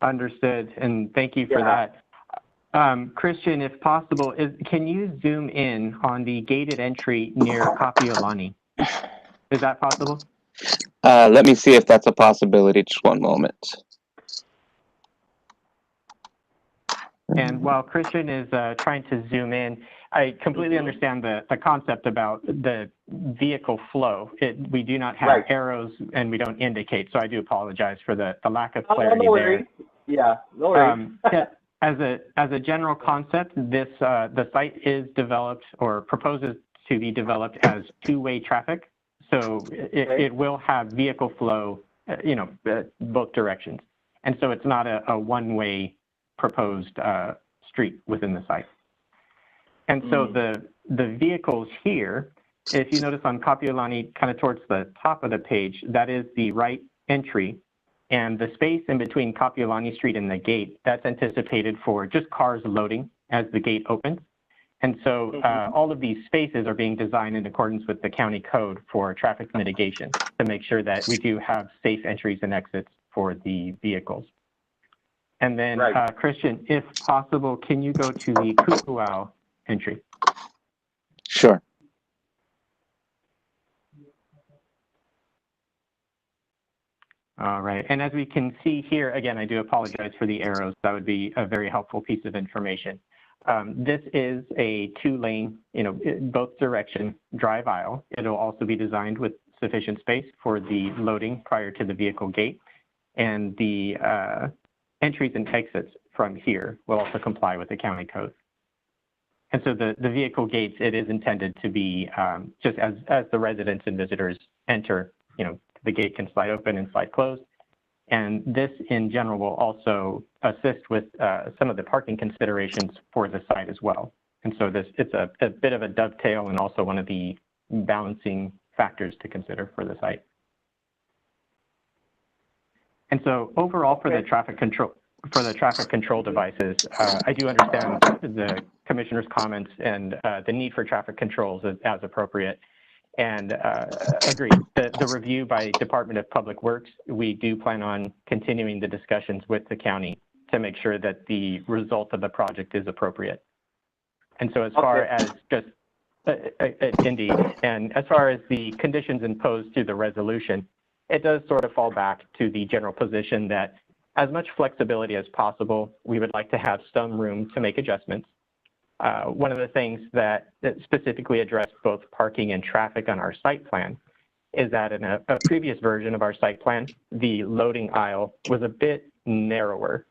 Understood, and thank you for that. Christian, if possible, can you zoom in on the gated entry near Kapiolani? Is that possible? Let me see if that's a possibility. Just one moment. And while Christian is trying to zoom in, I completely understand the concept about the vehicle flow. We do not have arrows and we don't indicate, so I do apologize for the lack of clarity there. Yeah, no worries. As a general concept, the site is developed or proposes to be developed as two-way traffic. So it will have vehicle flow, both directions. And so it's not a one-way proposed street within the site. And so the vehicles here, if you notice on Kapiolani, kind of towards the top of the page, that is the right entry. And the space in between Kapiolani Street and the gate, that's anticipated for just cars loading as the gate opens. And so all of these spaces are being designed in accordance with the county code for traffic mitigation to make sure that we do have safe entries and exits for the vehicles. And then, Right. Christian, if possible, can you go to the Kukuau entry? Sure. All right, and as we can see here, again, I do apologize for the arrows. That would be a very helpful piece of information. This is a 2-lane, both direction drive aisle. It'll also be designed with sufficient space for the loading prior to the vehicle gate. And the entries and exits from here will also comply with the county code. And so the vehicle gates, it is intended to be just as the residents and visitors enter, the gate can slide open and slide closed. And this in general will also assist with some of the parking considerations for the site as well. And so it's a bit of a dovetail and also one of the balancing factors to consider for the site. And so overall for the traffic control devices, I do understand the commissioner's comments and the need for traffic controls as appropriate. And agree, the review by Department of Public Works, we do plan on continuing the discussions with the county to make sure that the result of the project is appropriate. And so as far as just, indeed, and as far as the conditions imposed through the resolution, it does sort of fall back to the general position that as much flexibility as possible, we would like to have some room to make adjustments. One of the things that specifically addressed both parking and traffic on our site plan is that in a previous version of our site plan, the loading aisle was a bit narrower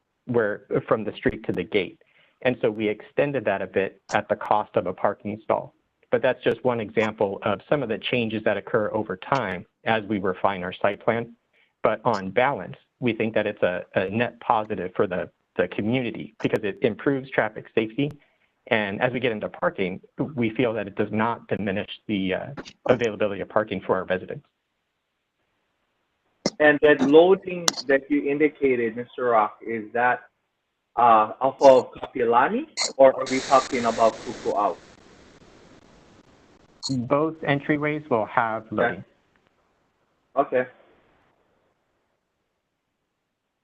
from the street to the gate. And so we extended that a bit at the cost of a parking stall. But that's just one example of some of the changes that occur over time as we refine our site plan. But on balance, we think that it's a net positive for the community because it improves traffic safety. And as we get into parking, we feel that it does not diminish the availability of parking for our residents. And that loading that you indicated, Mr. Rock, is that off of Kapilani, or are we talking about Kukuau? Both entryways will have loading. Okay.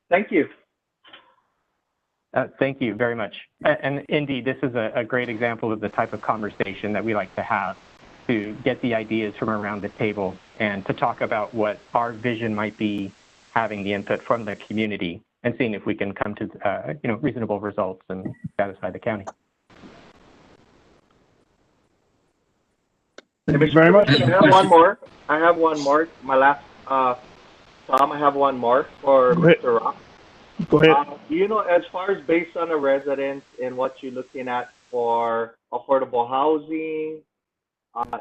Thank you. Thank you very much. And indeed, this is a great example of the type of conversation that we like to have to get the ideas from around the table and to talk about what our vision might be, having the input from the community and seeing if we can come to reasonable results and satisfy the county. Thank you very much. I have one more. My last, Tom, I have one more for Mr. Rock. Go ahead. As far as based on the residents and what you're looking at for affordable housing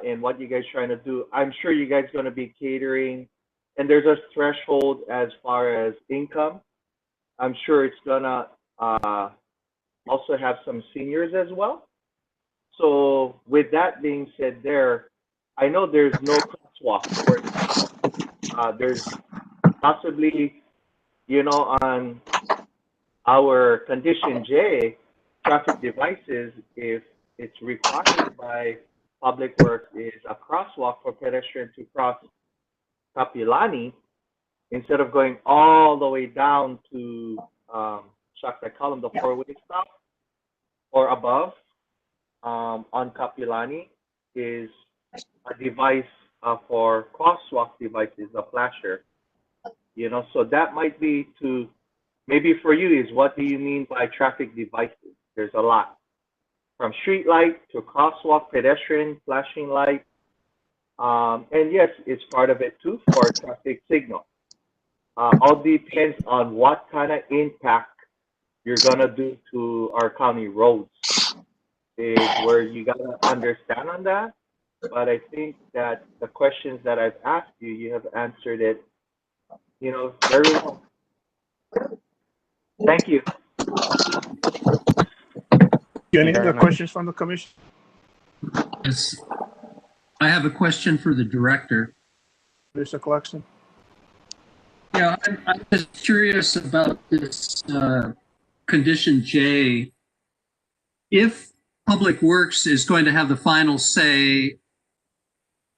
and what you guys trying to do, I'm sure you guys going to be catering, and there's a threshold as far as income. I'm sure it's going to also have some seniors as well. So with that being said I know there's no crosswalk. There's possibly, on our condition J, traffic devices, if it's required by Public Works, is a crosswalk for pedestrians to cross Kapilani instead of going all the way down to the 4-way stop or above on Kapilani is a device for crosswalk devices, a flasher. So that might be maybe for you is what do you mean by traffic devices? There's a lot. From street light to crosswalk, pedestrian, flashing light. And yes, it's part of it too for traffic signal. All depends on what kind of impact you're gonna do to our county roads is where you gotta understand on that. But I think that the questions that I've asked you, you have answered it, very well. Thank you. Any other questions from the commission? Yes. I have a question for the director. Mr. Clarkson? Yeah, I'm just curious about this condition J. If Public Works is going to have the final say.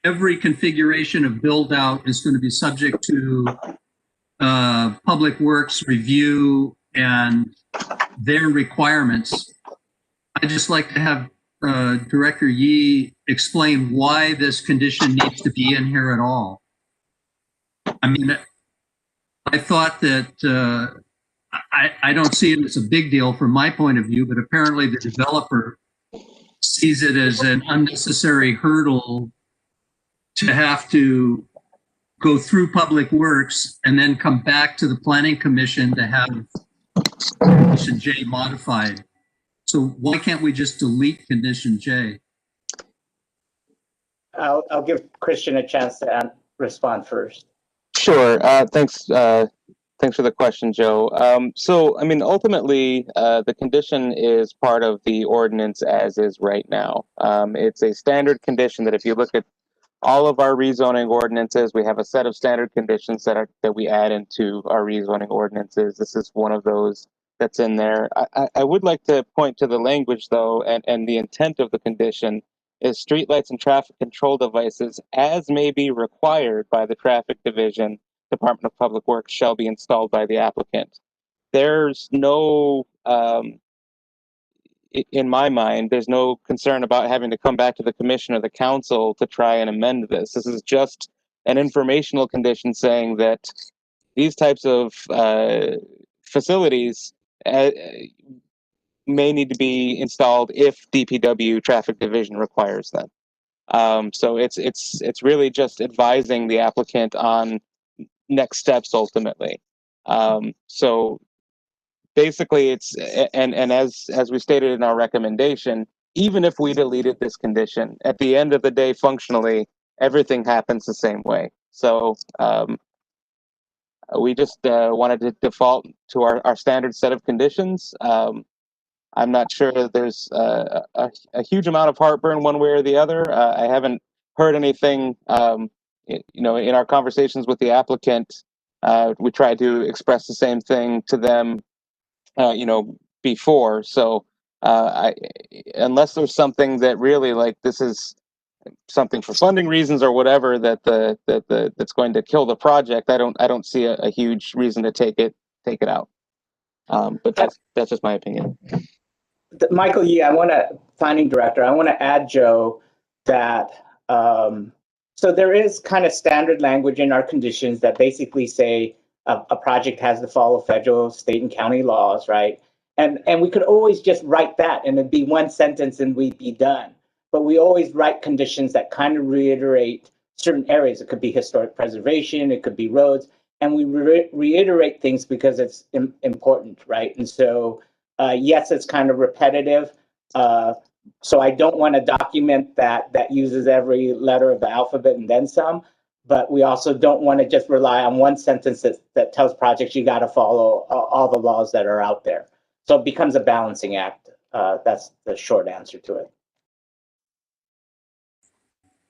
Every configuration of build out is going to be subject to Public Works review and their requirements. I'd just like to have Director Yee explain why this condition needs to be in here at all. I mean, I thought that I don't see it as a big deal from my point of view, but apparently the developer sees it as an unnecessary hurdle to have to go through Public Works and then come back to the Planning Commission to have Condition J modified. So why can't we just delete Condition J? I'll give Christian a chance to respond first. Sure. Thanks. Thanks for the question, Joe. So, I mean, ultimately, the condition is part of the ordinance as is right now. It's a standard condition that if you look at all of our rezoning ordinances, we have a set of standard conditions that we add into our rezoning ordinances. This is one of those that's in there. I would like to point to the language, though, and the intent of the condition is streetlights and traffic control devices, as may be required by the Traffic Division, Department of Public Works, shall be installed by the applicant. There's no, in my mind, there's no concern about having to come back to the commission or the council to try and amend this. This is just an informational condition saying that these types of facilities may need to be installed if DPW Traffic Division requires them. So it's really just advising the applicant on next steps ultimately. So basically it's, and as we stated in our recommendation, even if we deleted this condition, at the end of the day, functionally, everything happens the same way. So we just wanted to default to our standard set of conditions. I'm not sure that there's a huge amount of heartburn one way or the other. I haven't heard anything, in our conversations with the applicant. We tried to express the same thing to them, before. So unless there's something that really, like, this is something for funding reasons or whatever that's going to kill the project, I don't see a huge reason to take it out. But that's just my opinion. Michael Yee, planning director, I want to add, Joe, that so there is kind of standard language in our conditions that basically say a project has to follow federal, state, and county laws, right? And we could always just write that and it'd be one sentence and we'd be done. But we always write conditions that kind of reiterate certain areas. It could be historic preservation, it could be roads, and we reiterate things because it's important, right? And so yes, it's kind of repetitive. So I don't want a document that uses every letter of the alphabet and then some, but we also don't want to just rely on one sentence that tells projects you got to follow all the laws that are out there. So it becomes a balancing act. That's the short answer to it.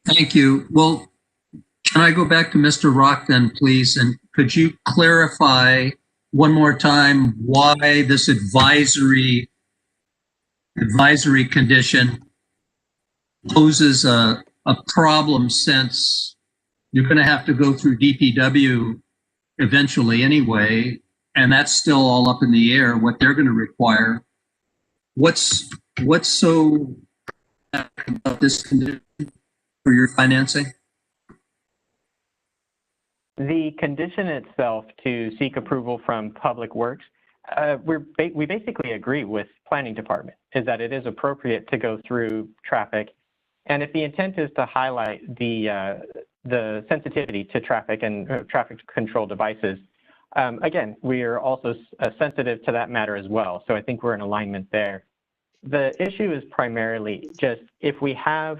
Thank you. Well, can I go back to Mr. Rock then, please? And could you clarify one more time why this advisory condition poses a problem, since you're going to have to go through DPW eventually anyway, and that's still all up in the air what they're going to require. What's so about this condition for your financing? The condition itself to seek approval from Public Works, we basically agree with Planning Department, is that it is appropriate to go through traffic. And if the intent is to highlight the sensitivity to traffic and traffic control devices, again, we are also sensitive to that matter as well. So I think we're in alignment there. The issue is primarily just if we have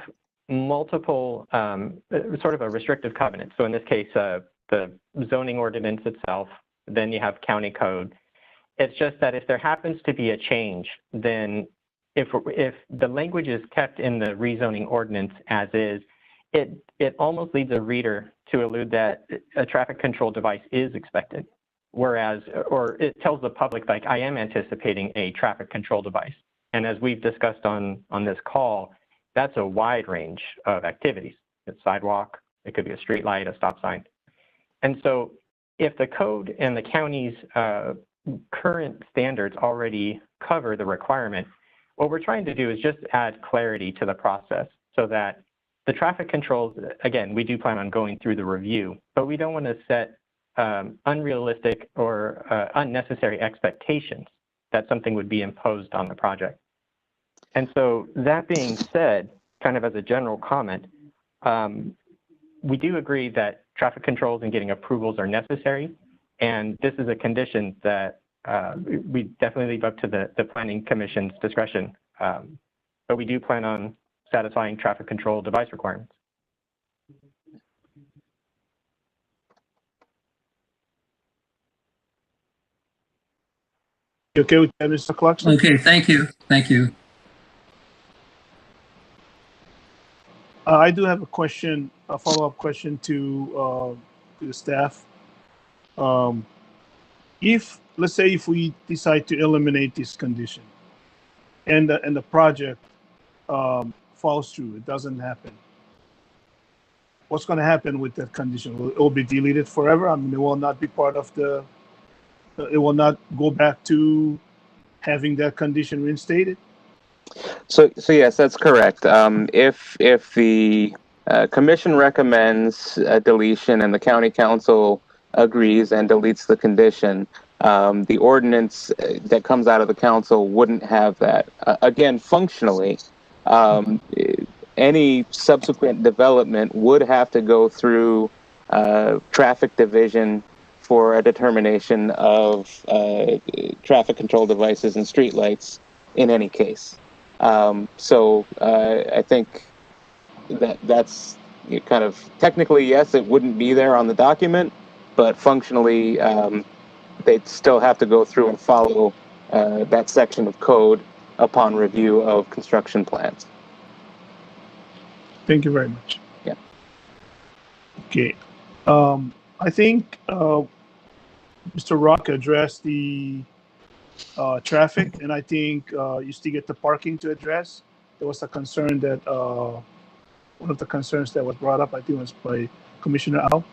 multiple, sort of a restrictive covenant. So in this case, the zoning ordinance itself, then you have county code. It's just that if there happens to be a change, then if the language is kept in the rezoning ordinance as is, it almost leads a reader to allude that a traffic control device is expected. Whereas, or it tells the public, like, I am anticipating a traffic control device. And as we've discussed on this call, that's a wide range of activities. It's sidewalk, it could be a street light, a stop sign. And so if the code and the county's current standards already cover the requirement, what we're trying to do is just add clarity to the process so that the traffic controls, again, we do plan on going through the review, but we don't want to set unrealistic or unnecessary expectations that something would be imposed on the project. And so that being said, kind of as a general comment, we do agree that traffic controls and getting approvals are necessary. And this is a condition that we definitely leave up to the Planning Commission's discretion. But we do plan on satisfying traffic control device requirements. You okay with that, Mr. Clarkson? Okay, thank you. Thank you. I do have a question, a follow-up question to the staff. If, let's say, if we decide to eliminate this condition and the project falls through, it doesn't happen, what's going to happen with that condition? Will it be deleted forever? I mean, it will not be part of the, it will not go back to having that condition reinstated? So yes, that's correct. If the commission recommends a deletion and the county council agrees and deletes the condition, the ordinance that comes out of the council wouldn't have that. Again, functionally, any subsequent development would have to go through traffic division for a determination of traffic control devices and streetlights in any case. So I think that's kind of technically, yes, it wouldn't be there on the document, but functionally, they'd still have to go through and follow that section of code upon review of construction plans. Thank you very much. Yeah. Okay. I think Mr. Rock addressed the traffic, and I think you still get the parking to address. There was a concern that one of the concerns that was brought up, I think, was by Commissioner Al.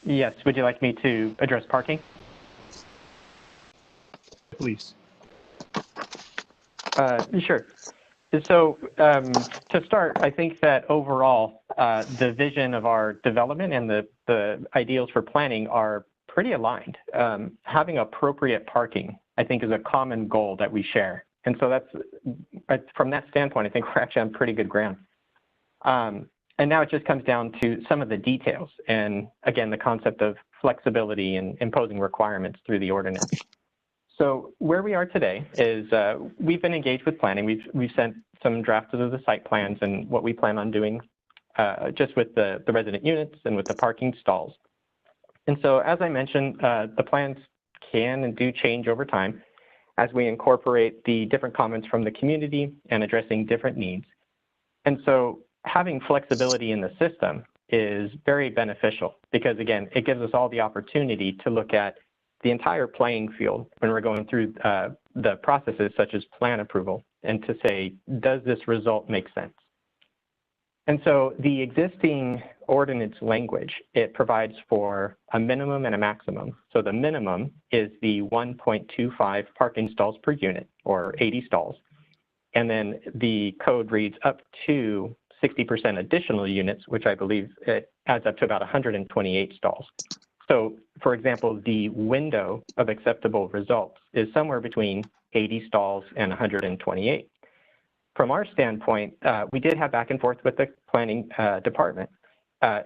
Yes, would you like me to address parking? Please. Sure. So to start, I think that overall, the vision of our development and the ideals for planning are pretty aligned. Having appropriate parking, I think, is a common goal that we share. And so that's, from that standpoint, I think we're actually on pretty good ground. And now it just comes down to some of the details. And again, the concept of flexibility and imposing requirements through the ordinance. So where we are today is we've been engaged with planning. We've sent some drafts of the site plans and what we plan on doing just with the resident units and with the parking stalls. And so as I mentioned, the plans can and do change over time as we incorporate the different comments from the community and addressing different needs. And so having flexibility in the system is very beneficial because, again, it gives us all the opportunity to look at the entire playing field when we're going through the processes such as plan approval and to say, does this result make sense? And so the existing ordinance language, it provides for a minimum and a maximum. So the minimum is the 1.25 parking stalls per unit, or 80 stalls. And then the code reads up to 60% additional units, which I believe it adds up to about 128 stalls. So, for example, the window of acceptable results is somewhere between 80 stalls and 128. From our standpoint, we did have back and forth with the planning department.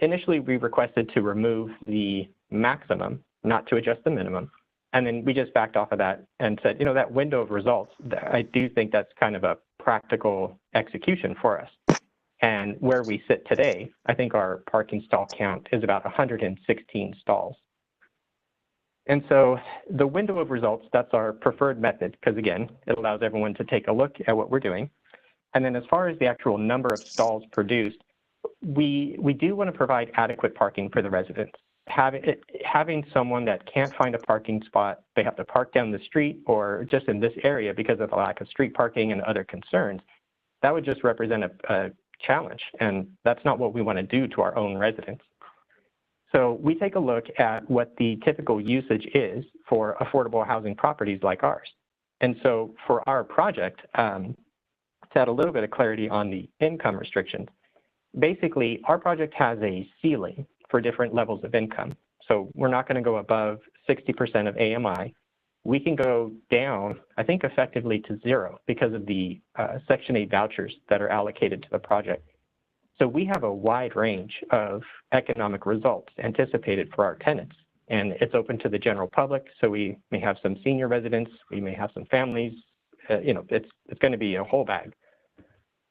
Initially, we requested to remove the maximum, not to adjust the minimum. And then we just backed off of that and said, you know, that window of results, I do think that's kind of a practical execution for us. And where we sit today, I think our parking stall count is about 116 stalls. And so the window of results, that's our preferred method, because again, it allows everyone to take a look at what we're doing. And then as far as the actual number of stalls produced, we do want to provide adequate parking for the residents. having someone that can't find a parking spot, they have to park down the street or just in this area because of the lack of street parking and other concerns, that would just represent a challenge. And that's not what we want to do to our own residents. So we take a look at what the typical usage is for affordable housing properties like ours. And so for our project, to add a little bit of clarity on the income restrictions, basically our project has a ceiling for different levels of income. So we're not going to go above 60% of AMI. We can go down, I think, effectively to zero because of the Section 8 vouchers that are allocated to the project. So we have a wide range of economic results anticipated for our tenants, and it's open to the general public. So we may have some senior residents, we may have some families, it's going to be a whole bag.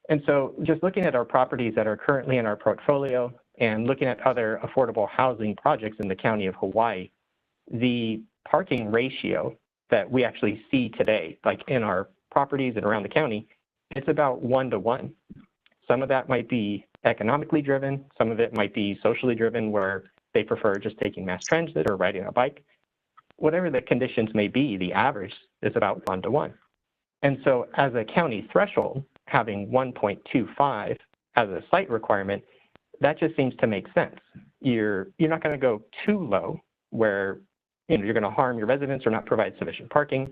And so just looking at our properties that are currently in our portfolio and looking at other affordable housing projects in the county of Hawaii, the parking ratio that we actually see today, like in our properties and around the county, it's about 1-to-1. Some of that might be economically driven, some of it might be socially driven where they prefer just taking mass transit or riding a bike. Whatever the conditions may be, the average is about 1-to-1. And so as a county threshold, having 1.25 as a site requirement, that just seems to make sense. You're not going to go too low where you're going to harm your residents or not provide sufficient parking,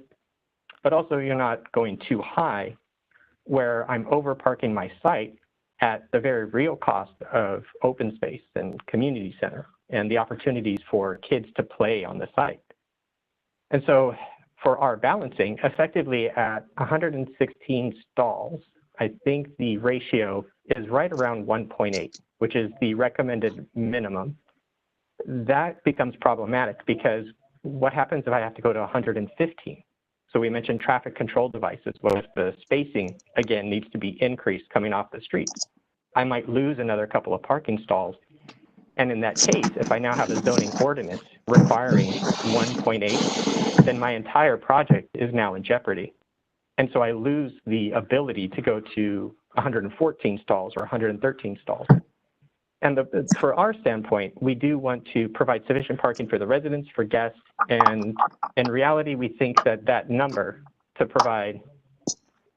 but also you're not going too high where I'm over parking my site at the very real cost of open space and community center and the opportunities for kids to play on the site. And so for our balancing, effectively at 116 stalls, I think the ratio is right around 1.8, which is the recommended minimum. That becomes problematic because what happens if I have to go to 115? So we mentioned traffic control devices. Well, if the spacing, again, needs to be increased coming off the street, I might lose another couple of parking stalls. And in that case, if I now have a zoning ordinance requiring 1.8, then my entire project is now in jeopardy. And so I lose the ability to go to 114 stalls or 113 stalls. And for our standpoint, we do want to provide sufficient parking for the residents, for guests, and in reality, we think that that number to provide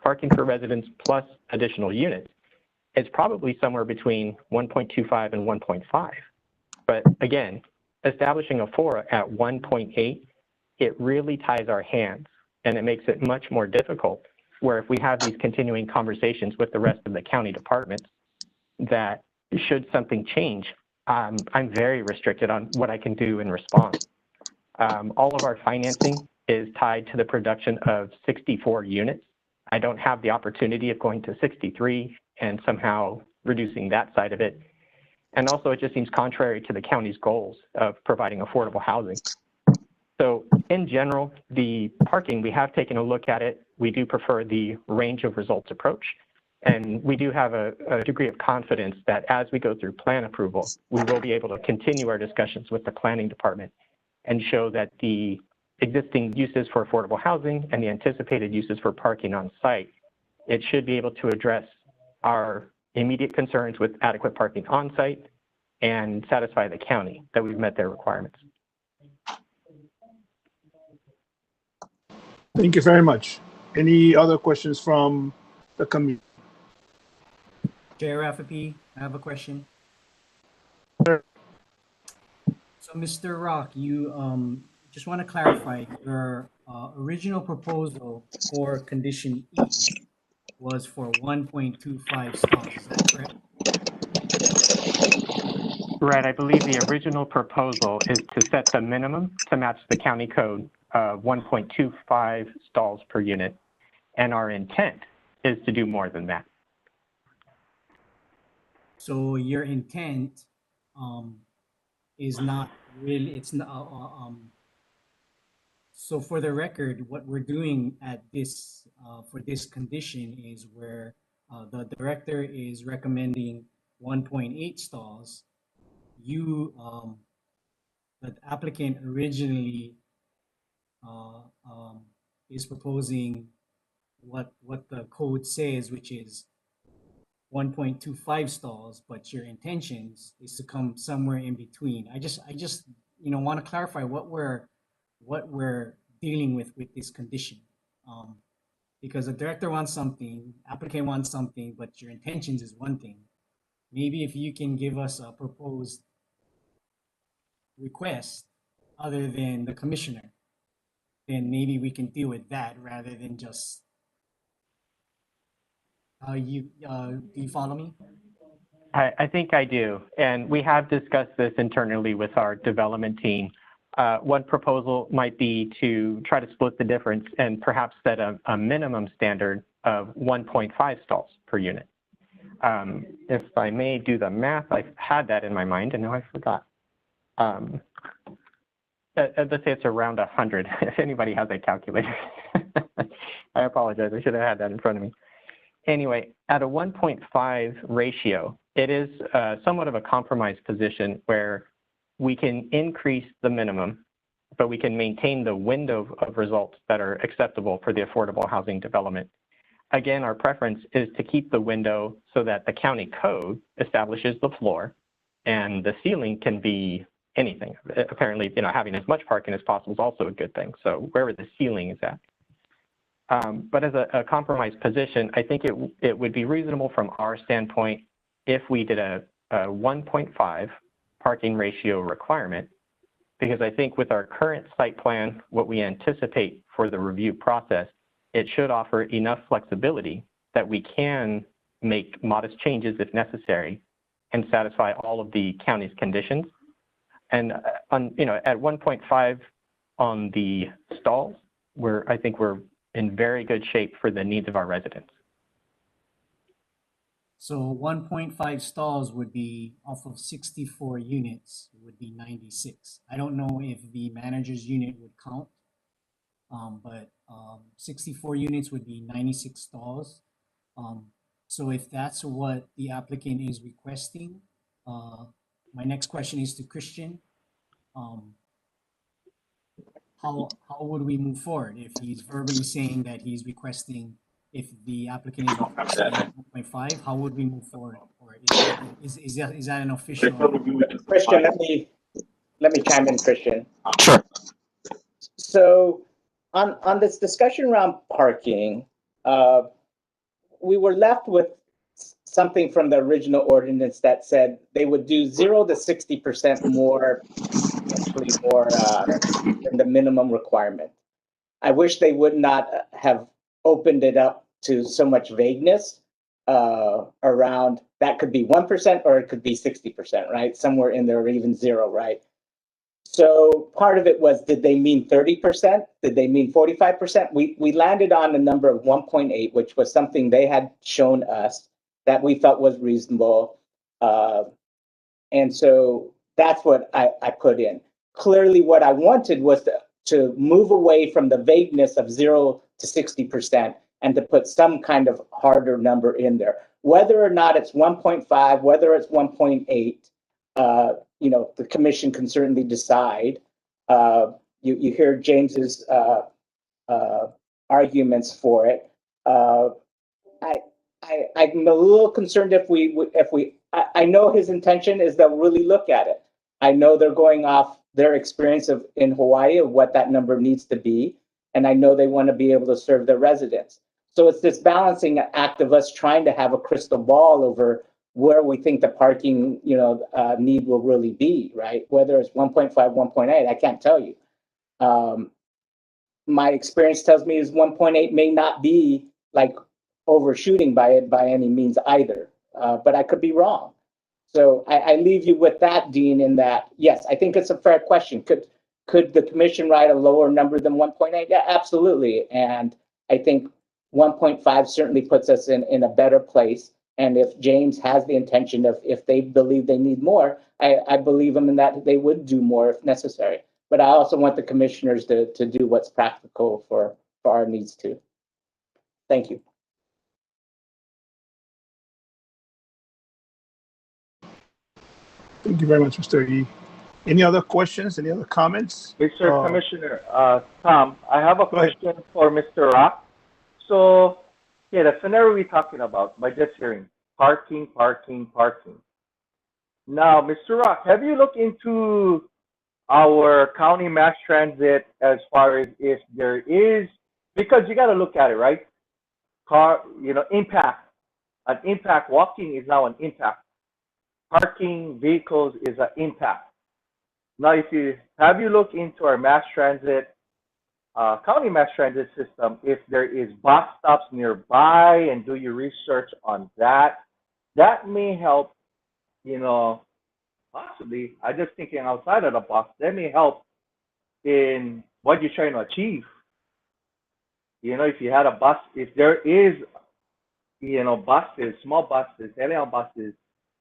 parking for residents plus additional units is probably somewhere between 1.25 and 1.5. But again, establishing a floor at 1.8, it really ties our hands and it makes it much more difficult where if we have these continuing conversations with the rest of the county departments that should something change, I'm very restricted on what I can do in response. All of our financing is tied to the production of 64 units. I don't have the opportunity of going to 63 and somehow reducing that side of it. And also it just seems contrary to the county's goals of providing affordable housing. So in general, the parking, we have taken a look at it. We do prefer the range of results approach. And we do have a degree of confidence that as we go through plan approval, we will be able to continue our discussions with the planning department and show that the existing uses for affordable housing and the anticipated uses for parking on site, it should be able to address our immediate concerns with adequate parking on site and satisfy the county that we've met their requirements. Thank you very much. Any other questions from the committee? Chair Rafferty, I have a question. Sure. So, Mr. Rock, you just want to clarify your original proposal for condition E was for 1.25 stalls. Is that correct? Right. I believe the original proposal is to set the minimum to match the county code of 1.25 stalls per unit. And our intent is to do more than that. So your intent is not really, it's not, so for the record, what we're doing at this, for this condition is where the director is recommending 1.8 stalls. You, the applicant originally is proposing what the code says, which is 1.25 stalls, but your intentions is to come somewhere in between. I just want to clarify what we're dealing with this condition. Because the director wants something, applicant wants something, but your intentions is one thing. Maybe if you can give us a proposed request other than the commissioner, then maybe we can deal with that rather than just do you follow me? I think I do. And we have discussed this internally with our development team. One proposal might be to try to split the difference and perhaps set a minimum standard of 1.5 stalls per unit. If I may do the math, I've had that in my mind and now I forgot. Let's say it's around 100, if anybody has a calculator. I apologize, I should have had that in front of me. Anyway, at a 1.5 ratio, it is somewhat of a compromise position where we can increase the minimum, but we can maintain the window of results that are acceptable for the affordable housing development. Again, our preference is to keep the window so that the county code establishes the floor and the ceiling can be anything. Apparently, having as much parking as possible is also a good thing. So wherever the ceiling is at. But as a compromise position, I think it would be reasonable from our standpoint if we did a 1.5 parking ratio requirement, because I think with our current site plan, what we anticipate for the review process, it should offer enough flexibility that we can make modest changes if necessary and satisfy all of the county's conditions. And at 1.5 on the stalls, I think we're in very good shape for the needs of our residents. So 1.5 stalls would be off of 64 units, would be 96. I don't know if the manager's unit would count, but 64 units would be 96 stalls. So if that's what the applicant is requesting, my next question is to Christian. How would we move forward if he's verbally saying that he's requesting, if the applicant is requesting 1.5, how would we move forward? Or is that an official? Christian, let me chime in, Christian. Sure. So on this discussion around parking, we were left with something from the original ordinance that said they would do 0 to 60% more, actually more than the minimum requirement. I wish they would not have opened it up to so much vagueness around that. Could be 1% or it could be 60%, right? Somewhere in there, or even 0, right? So part of it was, did they mean 30%? Did they mean 45%? We landed on a number of 1.8, which was something they had shown us that we felt was reasonable. And so that's what I put in. Clearly, what I wanted was to move away from the vagueness of 0 to 60% and to put some kind of harder number in there. Whether or not it's 1.5, whether it's 1.8, the commission can certainly decide. You hear James's arguments for it. I'm a little concerned I know his intention is they'll really look at it. I know they're going off their experience in Hawaii of what that number needs to be. And I know they want to be able to serve their residents. So it's this balancing act of us trying to have a crystal ball over where we think the parking, need will really be, right? Whether it's 1.5, 1.8, I can't tell you. My experience tells me is 1.8 may not be like overshooting by any means either, but I could be wrong. So I leave you with that, Dean, in that, yes, I think it's a fair question. Could the commission write a lower number than 1.8? Yeah, absolutely. And I think 1.5 certainly puts us in a better place. And if James has the intention of, if they believe they need more, I believe them in that they would do more if necessary. But I also want the commissioners to do what's practical for our needs too. Thank you. Thank you very much, Mr. Yee. Any other questions? Any other comments? Mr. Commissioner, Tom, I have a question for Mr. Rock. So, yeah, the scenario we're talking about by this hearing, parking, parking, parking. Now, Mr. Rock, have you looked into our county mass transit as far as if there is, because you got to look at it, right? Impact. An impact walking is now an impact. Parking vehicles is an impact. Now, have you looked into our mass transit, county mass transit system, if there is bus stops nearby, and do your research on that? That may help, possibly. I'm just thinking outside of the box. That may help in what you're trying to achieve. If you had a bus, if there is, buses, small buses, alien buses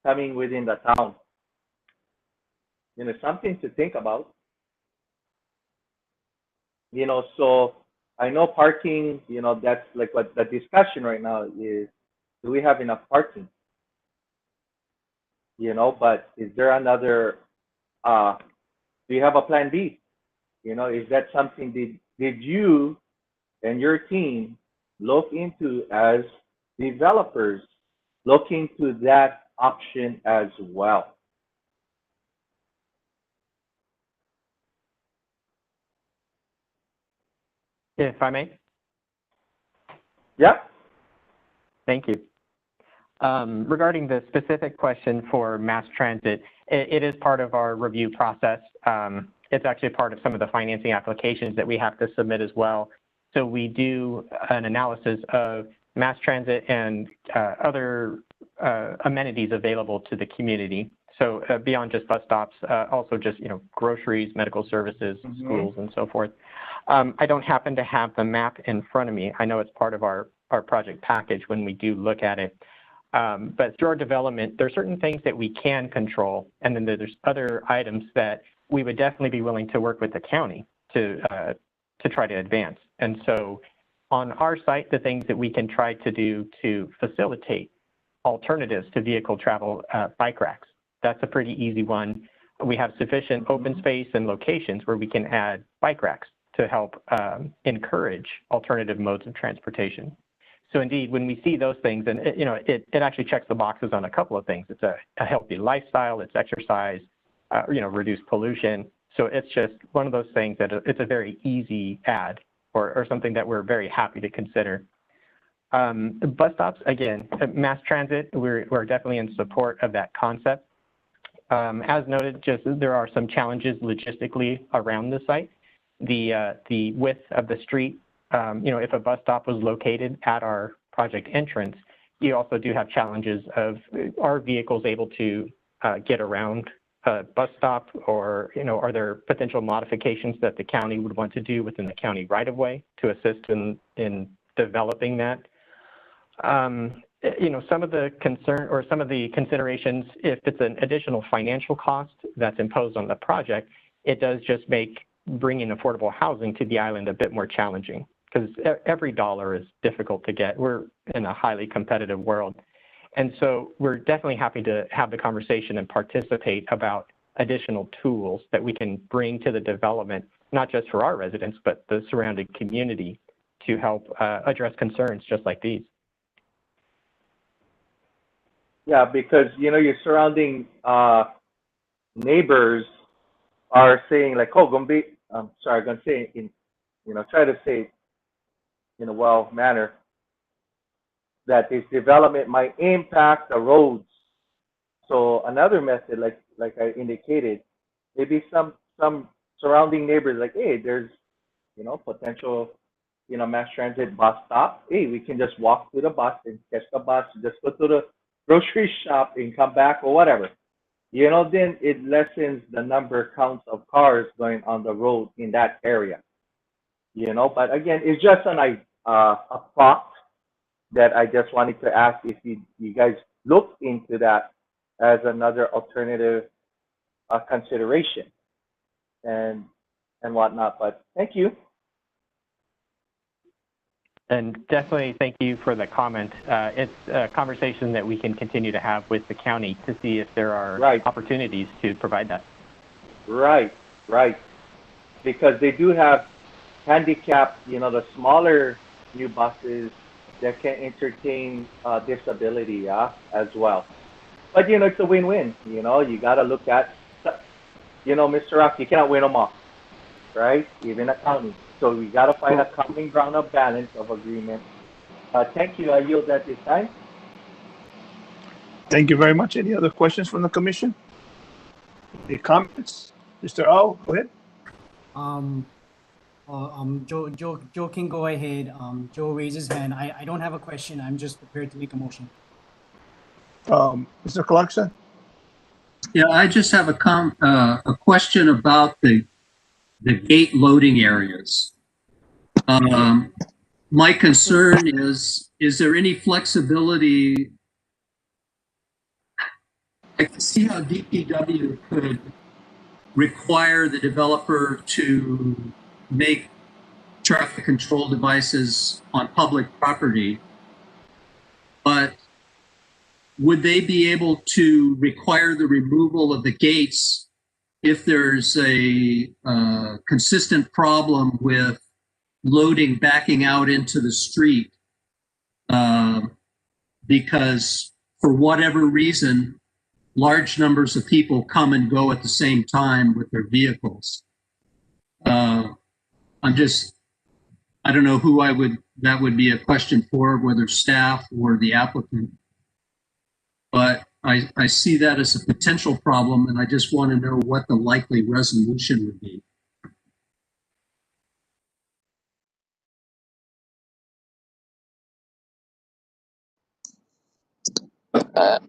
coming within the town, something to think about. So I know parking, that's like what the discussion right now is, do we have enough parking? But is there another, do you have a plan B? Is that something, did you and your team look into as developers, look into that option as well? If I may? Yeah. Thank you. Regarding the specific question for mass transit, it is part of our review process. It's actually part of some of the financing applications that we have to submit as well. So we do an analysis of mass transit and other amenities available to the community. So beyond just bus stops, also just groceries, medical services, schools, and so forth. I don't happen to have the map in front of me. I know it's part of our project package when we do look at it. But through our development, there are certain things that we can control, and then there's other items that we would definitely be willing to work with the county to try to advance. And so on our site, the things that we can try to do to facilitate alternatives to vehicle travel, bike racks. That's a pretty easy one. We have sufficient open space and locations where we can add bike racks to help encourage alternative modes of transportation. So indeed, when we see those things, and it actually checks the boxes on a couple of things. It's a healthy lifestyle, it's exercise, reduce pollution. So it's just one of those things that it's a very easy add or something that we're very happy to consider. Bus stops, again, mass transit, we're definitely in support of that concept. As noted, there are some challenges logistically around the site. The width of the street, if a bus stop was located at our project entrance, you also do have challenges of, are vehicles able to get around a bus stop, or are there potential modifications that the county would want to do within the county right-of-way to assist in developing that? Some of the concern or some of the considerations, if it's an additional financial cost that's imposed on the project, it does just make bringing affordable housing to the island a bit more challenging, because every dollar is difficult to get. We're in a highly competitive world. And so we're definitely happy to have the conversation and participate about additional tools that we can bring to the development, not just for our residents, but the surrounding community, to help address concerns just like these. Yeah, because your surrounding neighbors are saying like, oh, gonna say in, try to say in a well manner that this development might impact the roads. So another method, like I indicated, maybe some surrounding neighbors like, hey, there's potential mass transit bus stop. Hey, we can just walk to the bus and catch the bus, just go to the grocery shop and come back or whatever. Then it lessens the counts of cars going on the road in that area. But again, it's just a thought that I just wanted to ask if you guys looked into that as another alternative consideration and whatnot. But thank you. And definitely thank you for the comment. It's a conversation that we can continue to have with the county to see if there are opportunities to provide that. Right. Because they do have handicapped, the smaller new buses that can entertain disability, yeah, as well. But you know, it's a win-win. You know, you got to look at, you know, Mr. Rock, you cannot win them all, right? Even a county. So we got to find a common ground of balance of agreement. Thank you. I yield at this time. Thank you very much. Any other questions from the commission? Any comments? Mr. O, go ahead. Joe can go ahead. Joe raised his hand. I don't have a question. I'm just prepared to make a motion. Mr. Clarkson? Yeah, I just have a question about the gate loading areas. My concern is there any flexibility? I can see how DPW could require the developer to make traffic control devices on public property, but would they be able to require the removal of the gates if there's a consistent problem with loading backing out into the street? Because for whatever reason, large numbers of people come and go at the same time with their vehicles. I don't know who that would be a question for, whether staff or the applicant. But I see that as a potential problem, and I just want to know what the likely resolution would be.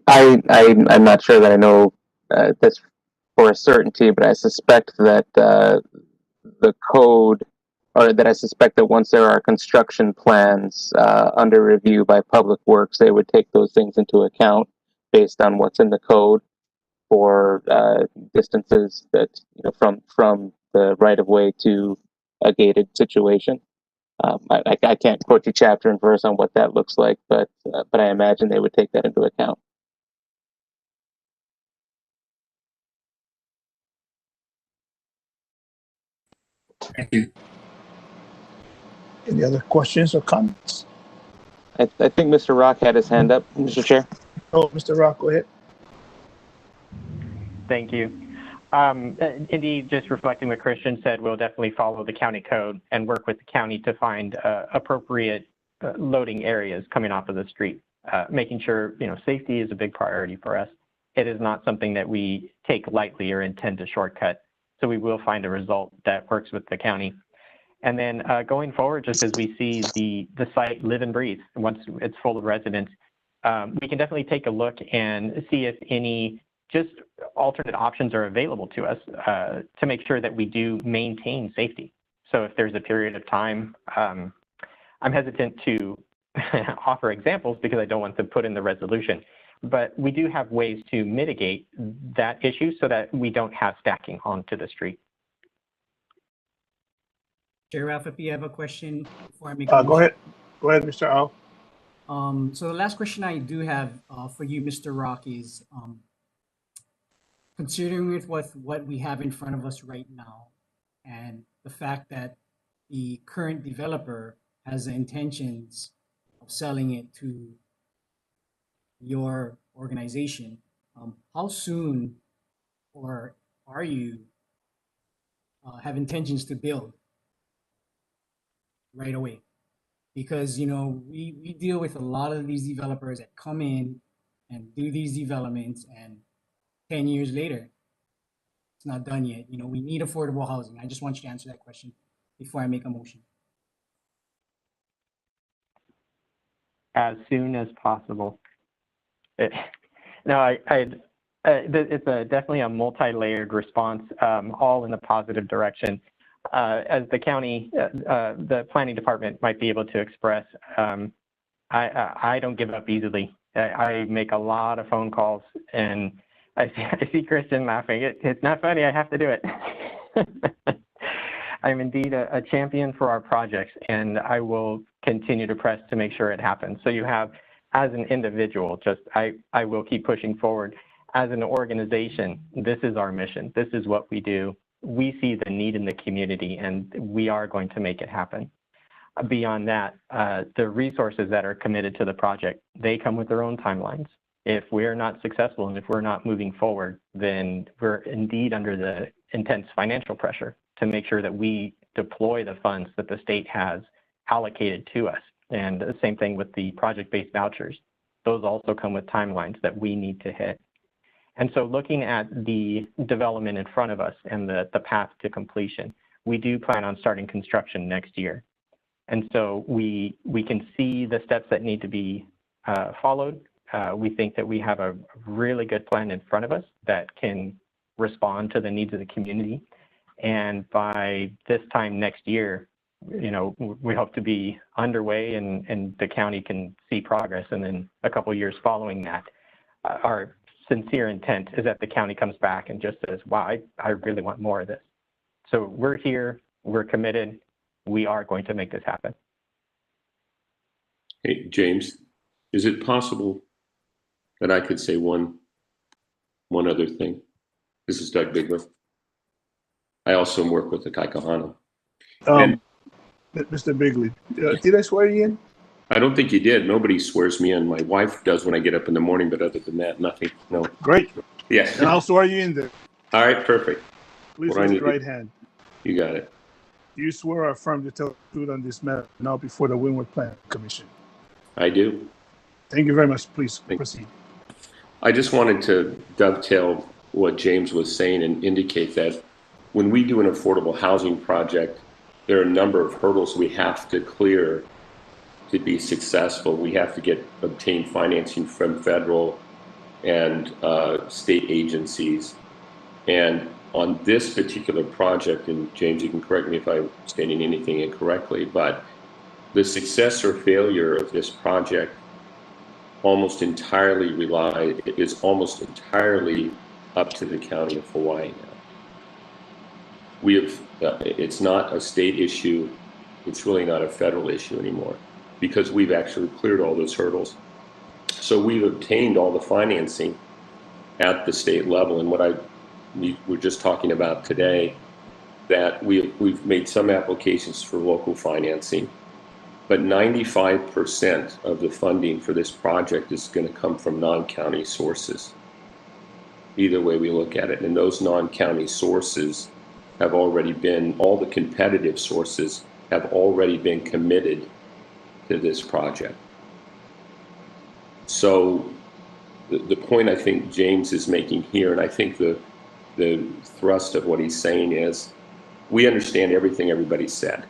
I'm not sure that I know this for a certainty, but I suspect that the code, or that I suspect that once there are construction plans under review by Public Works, they would take those things into account based on what's in the code for distances that, you know, from the right of way to a gated situation. I can't quote you chapter and verse on what that looks like, but I imagine they would take that into account. Thank you. Any other questions or comments? I think Mr. Rock had his hand up, Mr. Chair. Oh, Mr. Rock, go ahead. Thank you. Indeed, just reflecting what Christian said, we'll definitely follow the county code and work with the county to find appropriate loading areas coming off of the street, making sure, you know, safety is a big priority for us. It is not something that we take lightly or intend to shortcut. So we will find a result that works with the county. And then going forward, just as we see the site live and breathe, once it's full of residents, we can definitely take a look and see if any just alternate options are available to us to make sure that we do maintain safety. So if there's a period of time, I'm hesitant to offer examples because I don't want to put in the resolution, but we do have ways to mitigate that issue so that we don't have stacking onto the street. Chair Ralph, if you have a question before I make Go ahead. Go ahead, Mr. O. So the last question I do have for you, Mr. Rock, is considering with what we have in front of us right now and the fact that the current developer has the intentions of selling it to your organization, how soon or are you have intentions to build right away? Because, you know, we deal with a lot of these developers that come in and do these developments, and 10 years later, it's not done yet. You know, we need affordable housing. I just want you to answer that question before I make a motion. As soon as possible. It's definitely a multi-layered response, all in a positive direction. As the county, the planning department might be able to express, I don't give up easily. I make a lot of phone calls, and I see Christian laughing. It's not funny, I have to do it. I'm indeed a champion for our projects, and I will continue to press to make sure it happens. So you have, as an individual, I will keep pushing forward. As an organization, this is our mission. This is what we do. We see the need in the community, and we are going to make it happen. beyond that, the resources that are committed to the project, they come with their own timelines. If we're not successful and if we're not moving forward, then we're indeed under the intense financial pressure to make sure that we deploy the funds that the state has allocated to us. And the same thing with the project-based vouchers. Those also come with timelines that we need to hit. And so looking at the development in front of us and the path to completion, we do plan on starting construction next year. And so we can see the steps that need to be followed. We think that we have a really good plan in front of us that can respond to the needs of the community. And by this time next year, you know, we hope to be underway and the county can see progress. And then a couple of years following that, our sincere intent is that the county comes back and just says, wow, I really want more of this. So we're here, we're committed, we are going to make this happen. Hey, James, is it possible that I could say one other thing? This is Doug Bigler. I also work with the Kaikahana. Mr. Bigley, did I swear you in? I don't think you did. Nobody swears me in. My wife does when I get up in the morning, but other than that, nothing. No. Great. Yeah. And I'll swear you in there. All right, perfect. Please What I raise need your right hand. You got it. Do you swear or affirm to tell the truth on this matter now before the Windward Planning Commission? I do. Thank you very much. Please proceed. I just wanted to dovetail what James was saying and indicate that when we do an affordable housing project, there are a number of hurdles we have to clear to be successful. We have to obtain financing from federal and state agencies. And on this particular project, and James, you can correct me if I'm stating anything incorrectly, but the success or failure of this project is almost entirely up to the county of Hawaii now. It's not a state issue. It's really not a federal issue anymore because we've actually cleared all those hurdles. So we've obtained all the financing at the state level. And what we were just talking about today, that we've made some applications for local financing, but 95% of the funding for this project is going to come from non-county sources. Either way we look at it. And those non-county sources have already been, all the competitive sources have already been committed to this project. So the point I think James is making here, and I think the thrust of what he's saying is, we understand everything everybody said.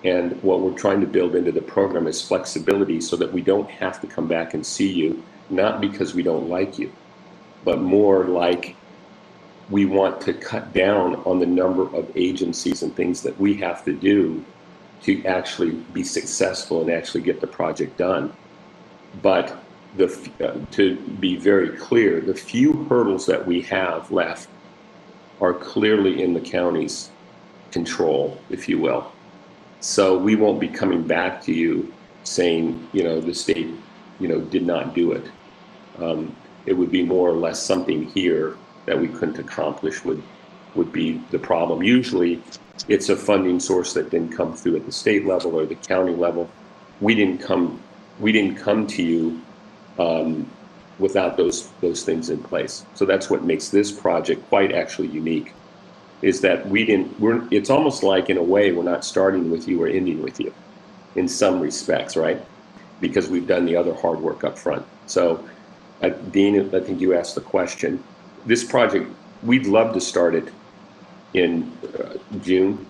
And what we're trying to build into the program is flexibility so that we don't have to come back and see you, not because we don't like you, but more like we want to cut down on the number of agencies and things that we have to do to actually be successful and actually get the project done. But to be very clear, the few hurdles that we have left are clearly in the county's control, if you will. So we won't be coming back to you saying, you know, the state, you know, did not do it. It would be more or less something here that we couldn't accomplish would be the problem. Usually it's a funding source that didn't come through at the state level or the county level. We didn't come to you without those things in place. So that's what makes this project quite actually unique, is that it's almost like, in a way, we're not starting with you or ending with you in some respects, right? Because we've done the other hard work up front. So Dean, I think you asked the question. This project, we'd love to start it in June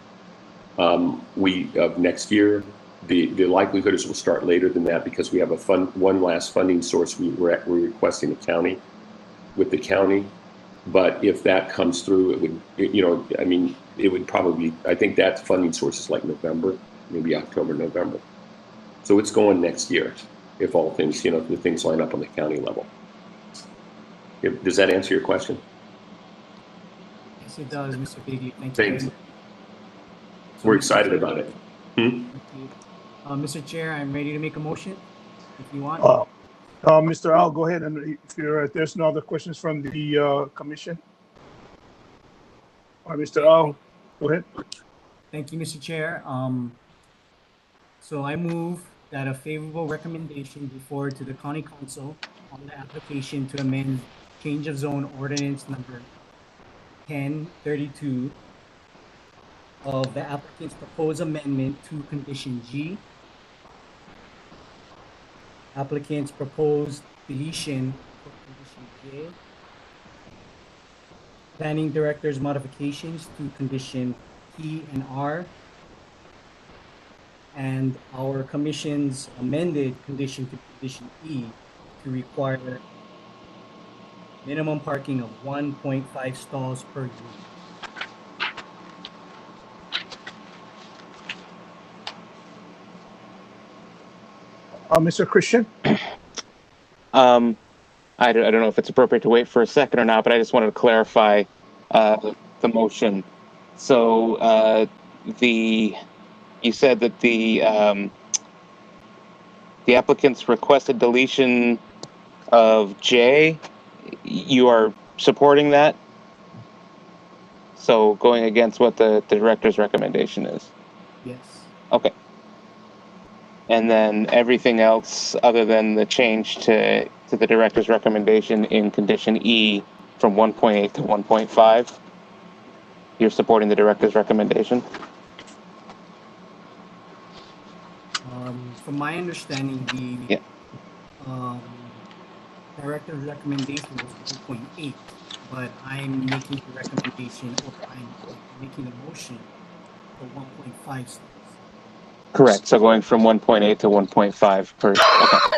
of next year. The likelihood is we'll start later than that because we have one last funding source we're requesting with the county. But if that comes through, it would, it would probably, I think that funding source is like November, maybe October, November. So it's going next year if all things, if the things line up on the county level. Does that answer your question? Yes, it does, Mr. Bigley. Thank Thanks. you. We're excited about it. Thank you. Mr. Chair, I'm ready to make a motion if you want. Mr. Al, go ahead, and if there's no other questions from the commission. All right, Mr. Al, go ahead. Thank you, Mr. Chair. So I move that a favorable recommendation be forwarded to the county council on the application to amend change of zone ordinance number 1032 of the applicant's proposed amendment to condition G, applicant's proposed deletion for condition J, planning director's modifications to condition T and R, and our commission's amended condition to condition E to require minimum parking of 1.5 stalls per unit. Mr. Christian? I don't know if it's appropriate to wait for a second or not, but I just wanted to clarify the motion. So you said that the applicant's requested deletion of J, you are supporting that? So going against what the director's recommendation is? Yes. Okay. And then everything else other than the change to the director's recommendation in condition E from 1.8 to 1.5, you're supporting the director's recommendation? From my understanding, the director's recommendation was 1.8, but I'm making the recommendation, or I'm making a motion for 1.5 stalls. Correct. So going from 1.8 to 1.5 per.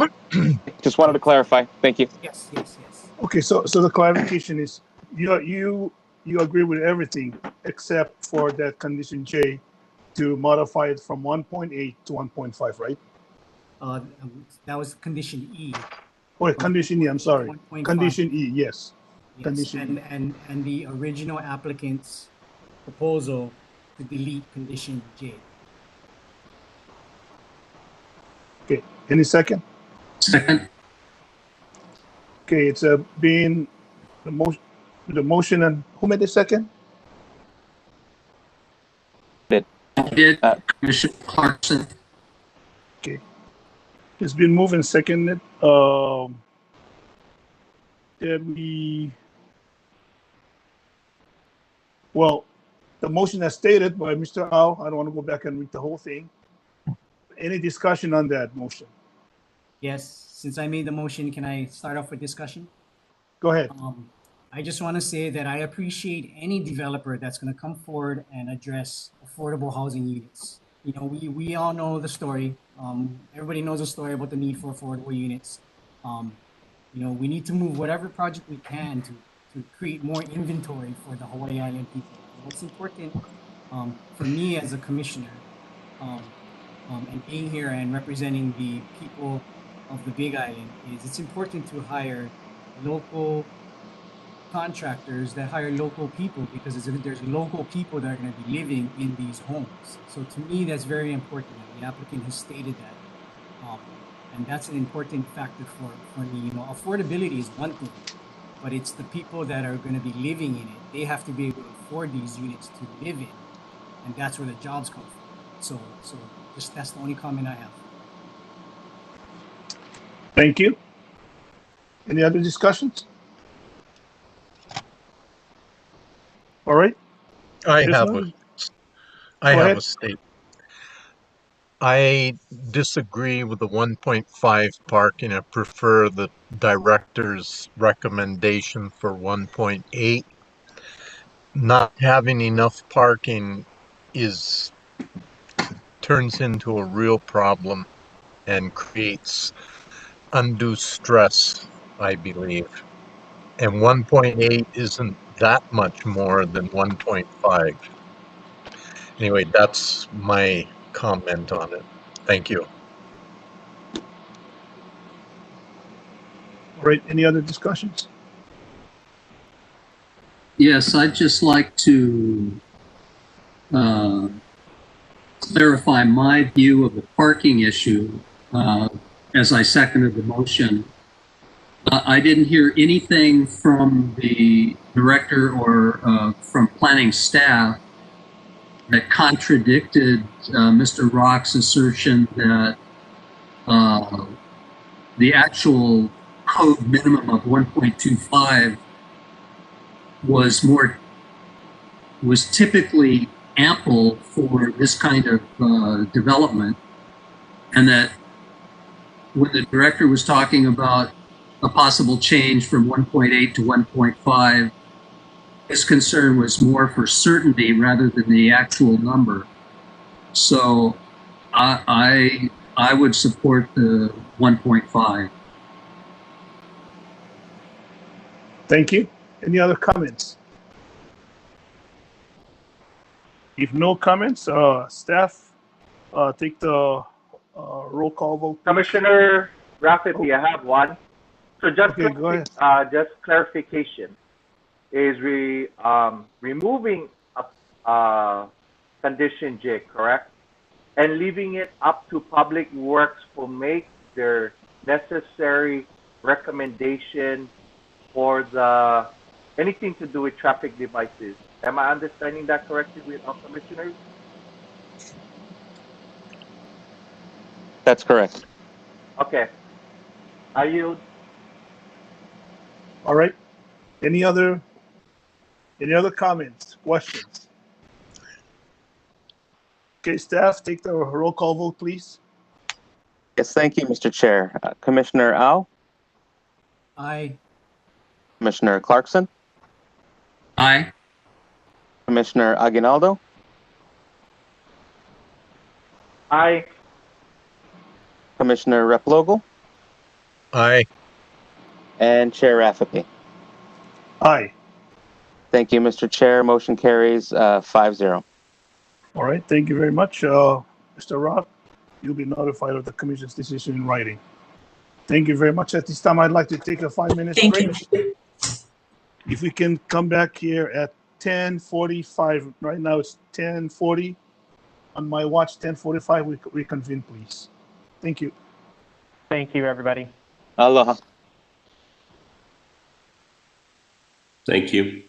Okay. Just wanted to clarify. Thank you. Yes, yes, yes. Okay, so the clarification is you agree with everything except for that condition J to modify it from 1.8 to 1.5, right? That was condition E. Oh, condition E, I'm sorry. 1.5. Condition E, yes. Yes, Condition and the original applicant's proposal to delete condition J. Okay, any second? Second. Okay, it's being the motion, and who made the second? I did, Commissioner Clarkson. Okay, it's been moved and seconded. Well, the motion as stated by Mr. Au, I don't want to go back and read the whole thing. Any discussion on that motion? Yes, since I made the motion, can I start off with discussion? Go ahead. I just want to say that I appreciate any developer that's going to come forward and address affordable housing units. You know, we all know the story. Everybody knows the story about the need for affordable units. You know, we need to move whatever project we can to create more inventory for the Hawaii Island people. What's important for me as a commissioner, and being here and representing the people of the Big Island, is it's important to hire local contractors that hire local people, because there's local people that are going to be living in these homes. So to me, that's very important. The applicant has stated that, and that's an important factor for me. You know, affordability is one thing, but it's the people that are going to be living in it. They have to be able to afford these units to live in, and that's where the jobs come from. So just that's the only comment I have. Thank you. Any other discussions? All right. I This have one? I Go have ahead. a statement. I disagree with the 1.5 parking. I prefer the director's recommendation for 1.8. Not having enough parking turns into a real problem and creates undue stress, I believe. And 1.8 isn't that much more than 1.5. Anyway, that's my comment on it. Thank you. All right. Any other discussions? Yes, I'd just like to clarify my view of the parking issue as I seconded the motion. I didn't hear anything from the director or from planning staff that contradicted Mr. Rock's assertion that the actual code minimum of 1.25 was typically ample for this kind of development, and that when the director was talking about a possible change from 1.8 to 1.5, his concern was more for certainty rather than the actual number. So I would support the 1.5. Thank you. Any other comments? If no comments, staff, take the roll call vote. Commissioner Rafferty, I have one. So Okay, go ahead. just clarification. Is removing condition J, correct? And leaving it up to Public Works to make their necessary recommendation for the anything to do with traffic devices. Am I understanding that correctly with our commissioners? That's correct. Okay. I yield. All right. Any other comments, questions? Okay, staff, take the roll call vote, please. Yes, thank you, Mr. Chair. Commissioner Au, Aye. Commissioner Clarkson, Aye. Commissioner Aguinaldo, Aye. Commissioner Replogle, Aye. and Chair Rafferty. Aye. Thank you, Mr. Chair. Motion carries 5-0. All right, thank you very much. Mr. Rock, you'll be notified of the commission's decision in writing. Thank you very much. At this time, I'd like to take a 5-minute Thank break. you. If we can come back here at 10:45. Right now it's 10:40. On my watch, 10:45, we reconvene, please. Thank you. Thank you, everybody. Aloha. Thank you.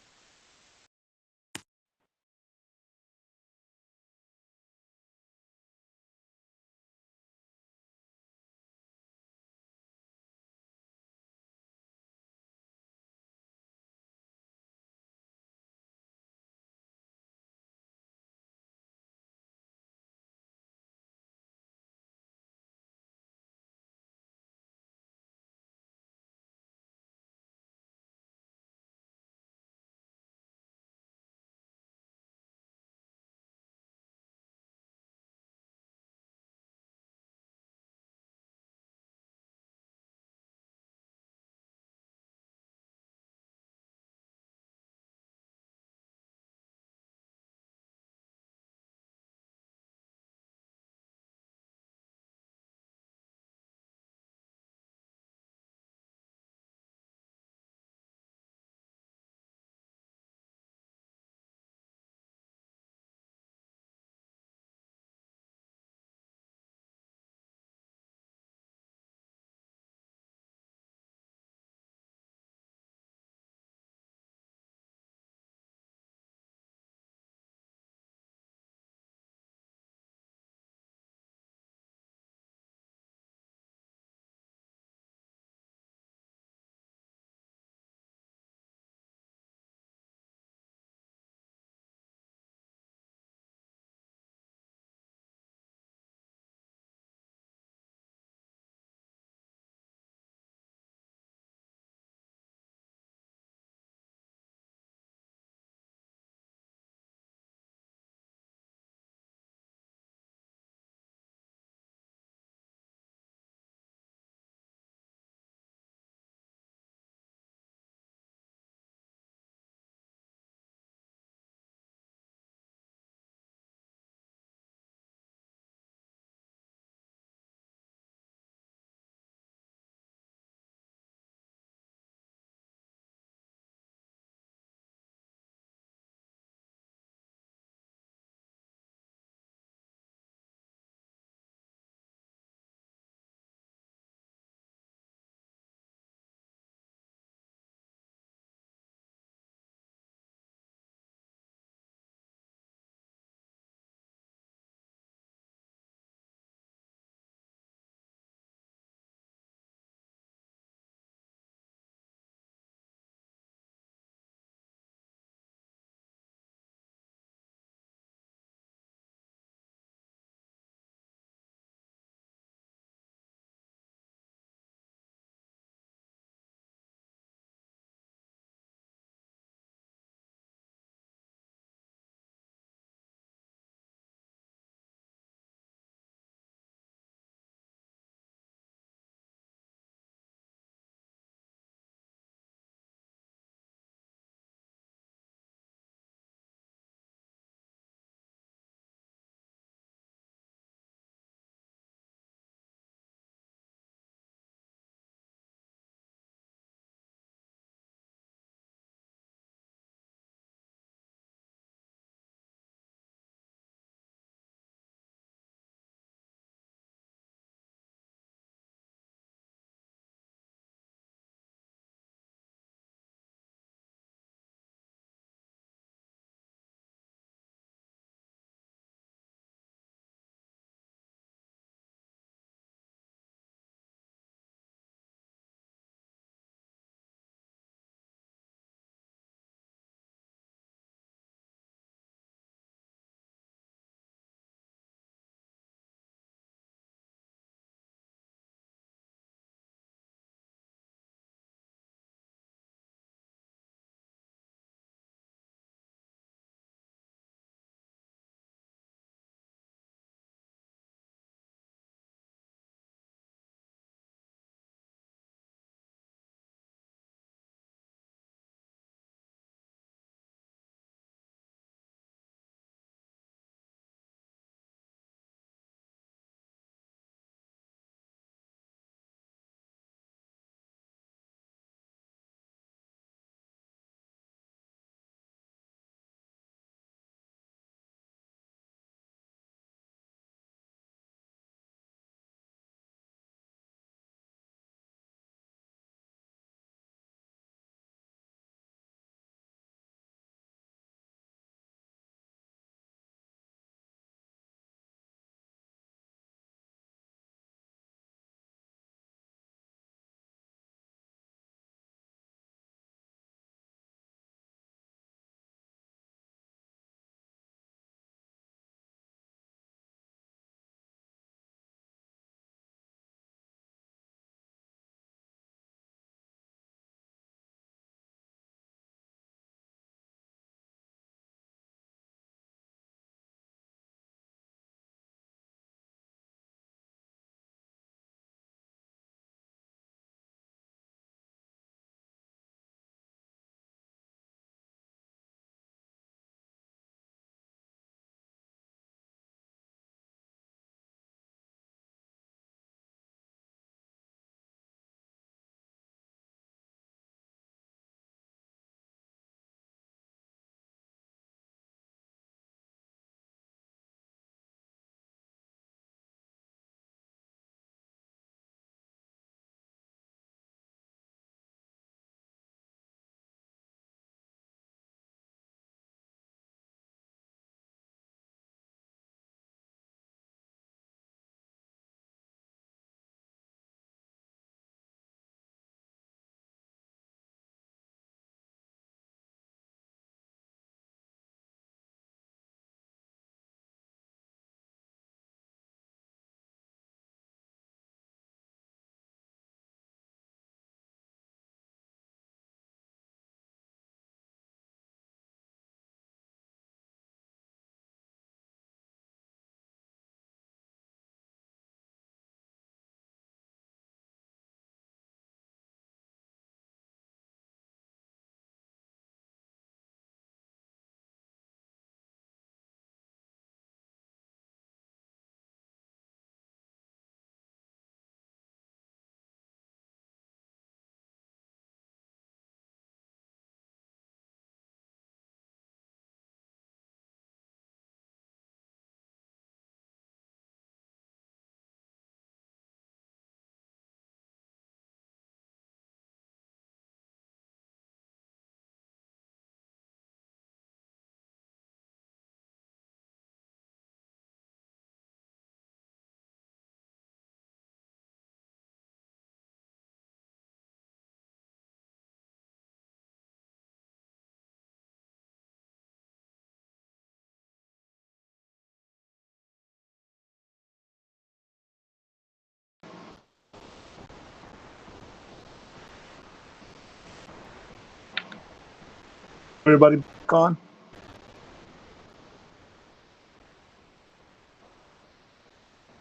Everybody back on?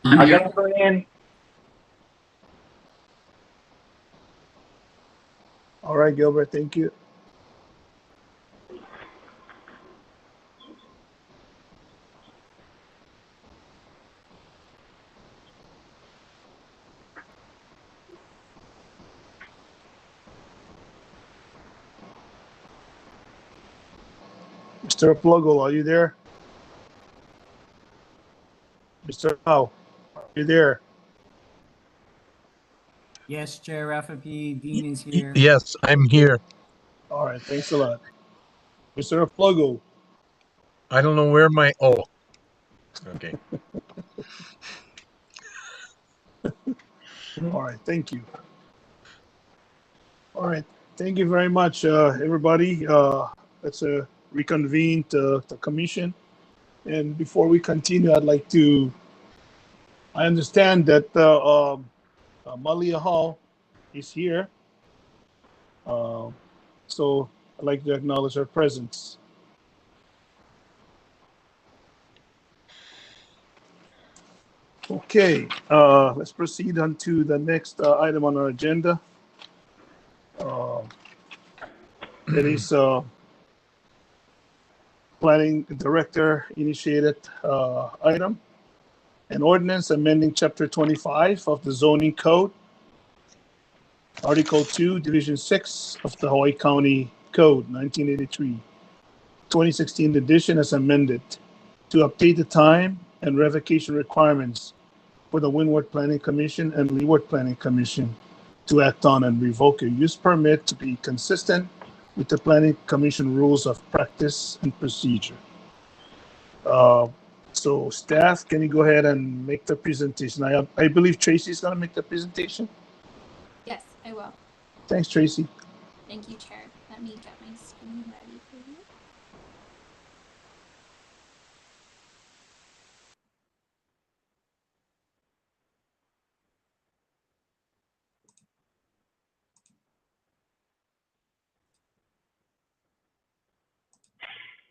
I'm I here. gotta go in. All right, Gilbert, thank you. Mr. Pluggle, are you there? Mr. Lau, are you there? Yes, Chair Rafa P. Dean is here. Yes, I'm here. All right, thanks a lot. Mr. Pluggle, I don't know where my, oh, okay. all right, thank you. All right, thank you very much, everybody. Let's reconvene the commission. And before we continue, I'd like to, I understand that Malia Hall is here. So I'd like to acknowledge her presence. Okay, let's proceed on to the next item on our agenda. It is Planning Director initiated item, an ordinance amending Chapter 25 of the Zoning Code, Article 2, Division 6 of the Hawaii County Code, 1983, 2016 edition as amended, to update the time and revocation requirements for the Windward Planning Commission and Leeward Planning Commission to act on and revoke a use permit to be consistent with the Planning Commission rules of practice and procedure. So staff, can you go ahead and make the presentation? I believe Tracy's gonna make the presentation. Yes, I will. Thanks, Tracy. Thank you, Chair. Let me get my screen ready for you.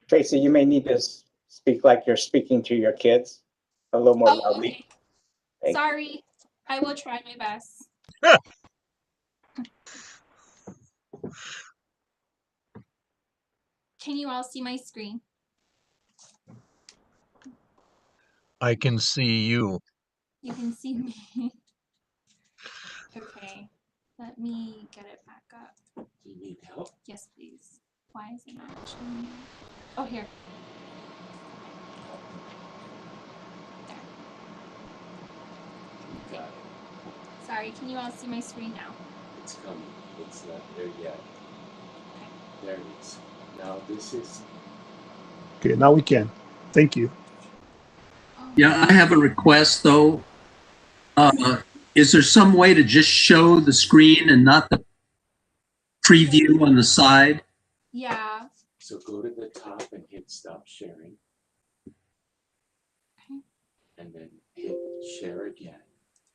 Tracy, you may need to speak like you're speaking to your kids a little more loudly. Okay. Sorry. I will try my best. Can you all see my screen? I can see you. You can see me. Okay. Let me get it back up. Do you need help? Yes, please. Why is it not showing me? Oh, here. There. Okay. Sorry, can you all see my screen now? It's coming. It's not there yet. Okay. There it is. Now this is. Okay, now we can. Thank you. Yeah, I have a request though. Is there some way to just show the screen and not the preview on the side? Yeah. So go to the top and hit stop sharing. Okay. And then hit share again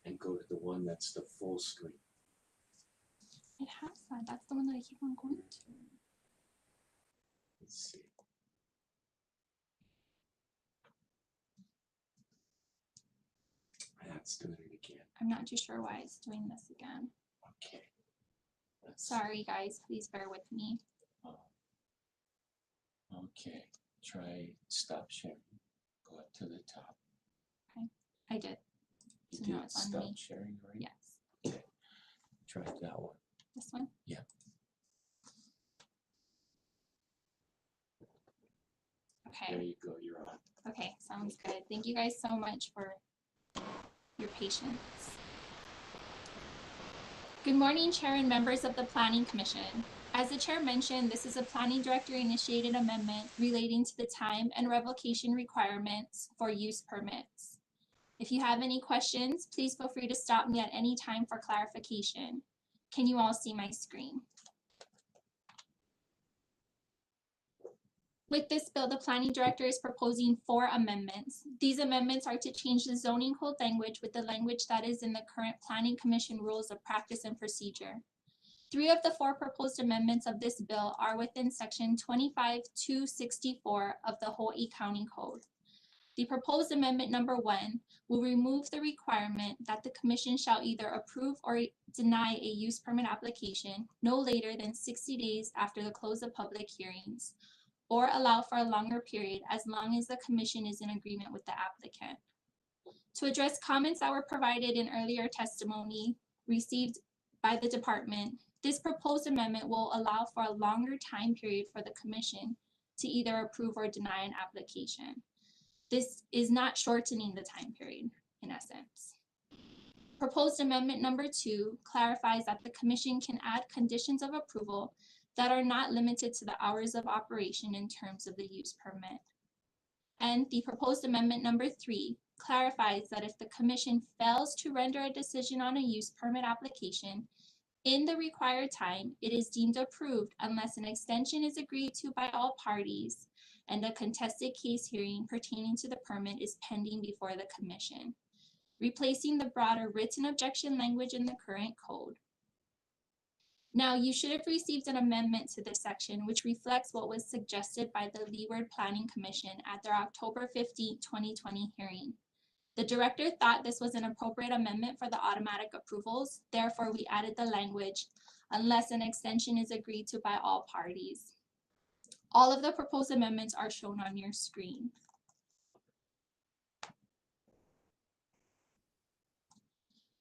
and go to the one that's the full screen. It has that. That's the one that I keep on going to. Let's see. That's doing it again. I'm not too sure why it's doing this again. Okay. Sorry, guys. Please bear with me. Okay. Try stop sharing. Go up to the top. Okay. I did. You So did now it's on stop me. sharing, right? Yes. Okay. Try that one. This one? Yeah. Okay. There you go. You're on. Okay. Sounds good. Thank you guys so much for your patience. Good morning, Chair and members of the Planning Commission. As the Chair mentioned, this is a Planning Director initiated amendment relating to the time and revocation requirements for use permits. If you have any questions, please feel free to stop me at any time for clarification. Can you all see my screen? With this bill, the Planning Director is proposing 4 amendments. These amendments are to change the zoning code language with the language that is in the current Planning Commission rules of practice and procedure. 3 of the 4 proposed amendments of this bill are within section 25-264 of the Hawaii County Code. The proposed amendment number 1 will remove the requirement that the commission shall either approve or deny a use permit application no later than 60 days after the close of public hearings, or allow for a longer period as long as the commission is in agreement with the applicant. To address comments that were provided in earlier testimony received by the department, this proposed amendment will allow for a longer time period for the commission to either approve or deny an application. This is not shortening the time period, in essence. Proposed amendment number 2 clarifies that the commission can add conditions of approval that are not limited to the hours of operation in terms of the use permit. And the proposed amendment number 3 clarifies that if the commission fails to render a decision on a use permit application in the required time, it is deemed approved unless an extension is agreed to by all parties and a contested case hearing pertaining to the permit is pending before the commission, replacing the broader written objection language in the current code. Now, you should have received an amendment to this section, which reflects what was suggested by the Windward Planning Commission at their October 15, 2020 hearing. The director thought this was an appropriate amendment for the automatic approvals. Therefore, we added the language, unless an extension is agreed to by all parties. All of the proposed amendments are shown on your screen.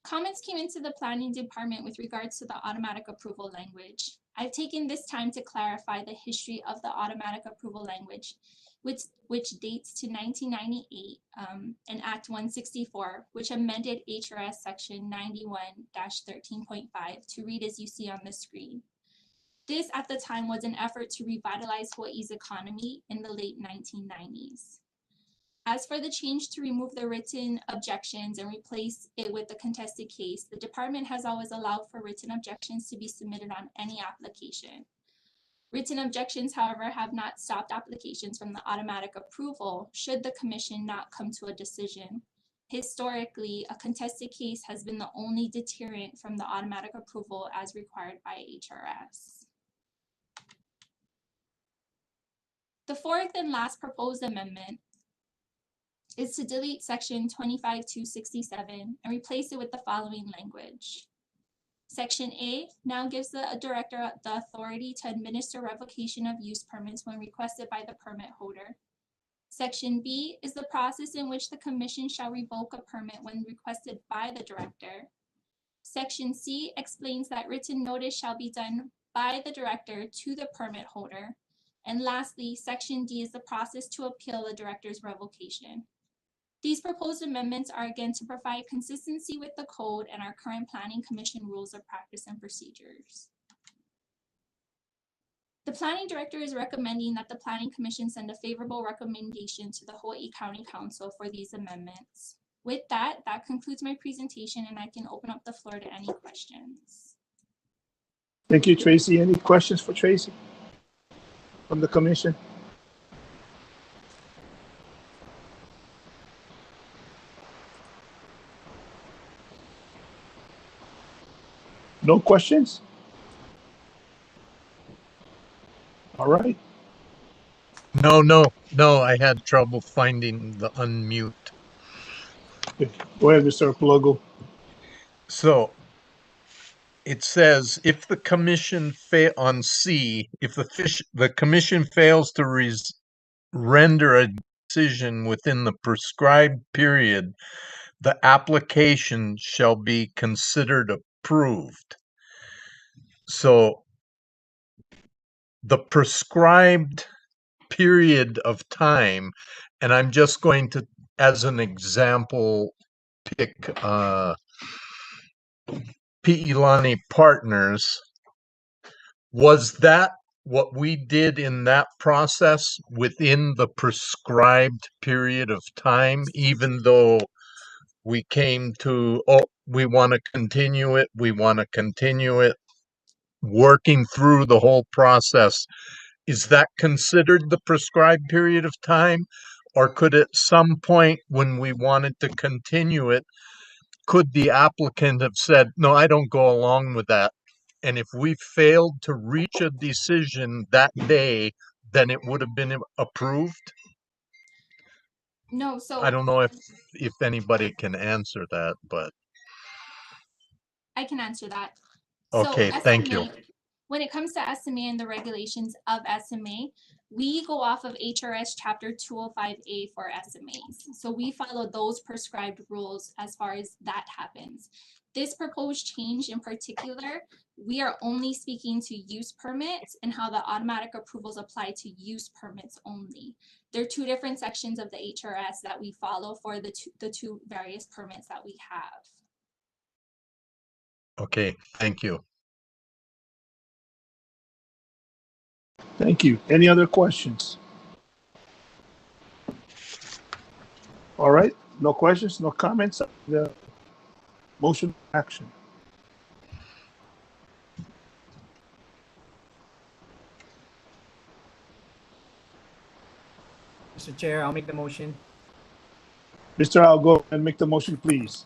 Comments came into the planning department with regards to the automatic approval language. I've taken this time to clarify the history of the automatic approval language, which dates to 1998 and Act 164, which amended HRS section 91-13.5 to read as you see on the screen. This at the time was an effort to revitalize Hawaii's economy in the late 1990s. As for the change to remove the written objections and replace it with the contested case, the department has always allowed for written objections to be submitted on any application. Written objections, however, have not stopped applications from the automatic approval should the commission not come to a decision. Historically, a contested case has been the only deterrent from the automatic approval as required by HRS. The fourth and last proposed amendment is to delete section 25-267 and replace it with the following language. Section A now gives the director the authority to administer revocation of use permits when requested by the permit holder. Section B is the process in which the commission shall revoke a permit when requested by the director. Section C explains that written notice shall be done by the director to the permit holder. And lastly, Section D is the process to appeal the director's revocation. These proposed amendments are again to provide consistency with the code and our current Planning Commission rules of practice and procedures. The Planning Director is recommending that the Planning Commission send a favorable recommendation to the Hawaii County Council for these amendments. With that, that concludes my presentation and I can open up the floor to any questions. Thank you, Tracy. Any questions for Tracy from the commission? No questions? All right. No, I had trouble finding the unmute. Okay. Go ahead, Mr. Plugo. So it says if the commission on C, if the commission fails to render a decision within the prescribed period, the application shall be considered approved. So the prescribed period of time, and I'm just going to, as an example, pick Pi'ilani Partners. Was that what we did in that process within the prescribed period of time, even though we came to, oh, we want to continue it, working through the whole process? Is that considered the prescribed period of time? Or could at some point when we wanted to continue it, could the applicant have said, no, I don't go along with that, And if we failed to reach a decision that day, then it would have been approved? No, I so don't know if anybody can answer that, but I can answer that. So okay, thank you. SMA, when it comes to SMA and the regulations of SMA, we go off of HRS Chapter 205A for SMAs. So we follow those prescribed rules as far as that happens. This proposed change in particular, we are only speaking to use permits and how the automatic approvals apply to use permits only. There are two different sections of the HRS that we follow for the two various permits that we have. Okay, thank you. Thank you. Any other questions? All right, no questions, no comments. The motion action. Mr. Chair, I'll make the motion. Mr. Al, go and make the motion, please.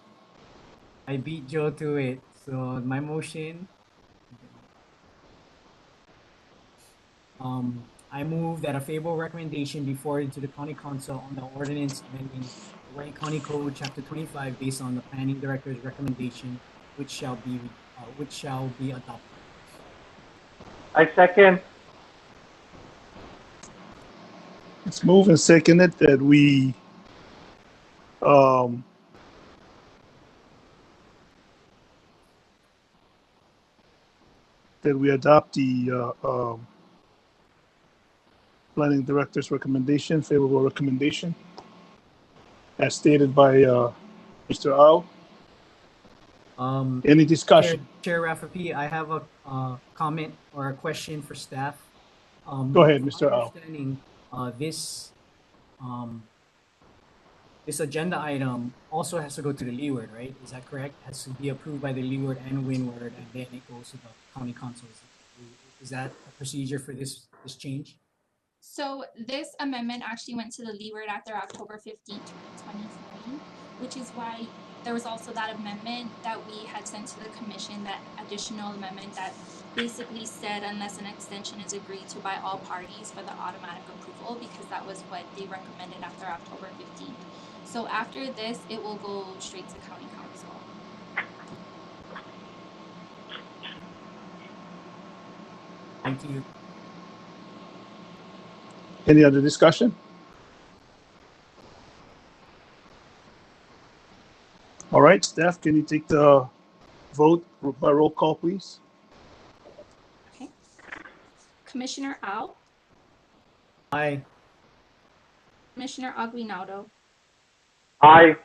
I beat Joe to it. So my motion, I move that a favorable recommendation be forwarded to the County Council on the ordinance amending Hawaii County Code Chapter 25 based on the Planning Director's recommendation, which shall be adopted. I second. It's moved and seconded that we adopt the planning director's recommendation, favorable recommendation, as stated by Mr. Au. Any discussion? Chair Rafferty, I have a comment or a question for staff. Go ahead, Mr. Au. Understanding this agenda item also has to go to the Leeward, right? Is that correct? Has to be approved by the Leeward and Windward, and then it goes to the county council. Is that a procedure for this change? So this amendment actually went to the Leeward at their October 15th, 2020, which is why there was also that amendment that we had sent to the commission, that additional amendment that basically said unless an extension is agreed to by all parties for the automatic approval, because that was what they recommended after October 15th. So after this, it will go straight to county council. Thank you. Any other discussion? All right, staff, can you take the vote by roll call, please? Okay. Commissioner Au, Aye. Commissioner Aguinaldo, Aye.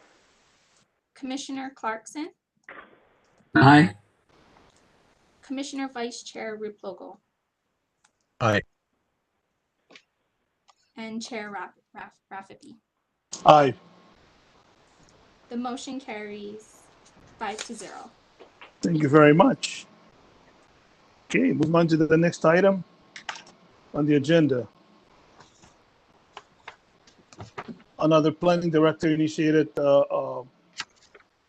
Commissioner Clarkson, Aye. Commissioner Vice Chair Ruplogo, Aye. and Chair Rafferty. Aye. The motion carries 5-0. Thank you very much. Okay, move on to the next item on the agenda. Another planning director initiated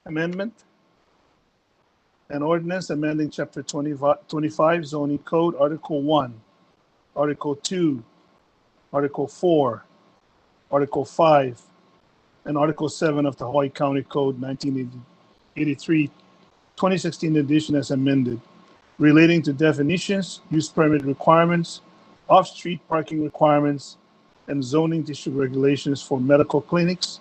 amendment. An ordinance amending Chapter 25 zoning code, Article 1, Article 2, Article 4, Article 5, and Article 7 of the Hawaii County Code 1983, 2016 edition as amended, relating to definitions, use permit requirements, off-street parking requirements, and zoning district regulations for medical clinics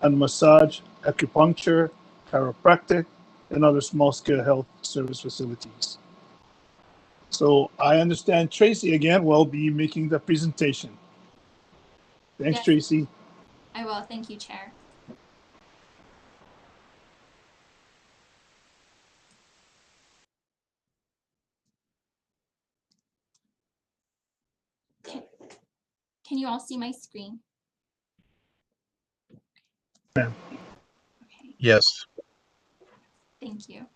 and massage, acupuncture, chiropractic, and other small-scale health service facilities. So I understand Tracy again will be making the presentation. Thanks, Yes. Tracy. I will. Thank you, Chair. Can you all see my screen? Ma'am. Okay, Yes. thank you.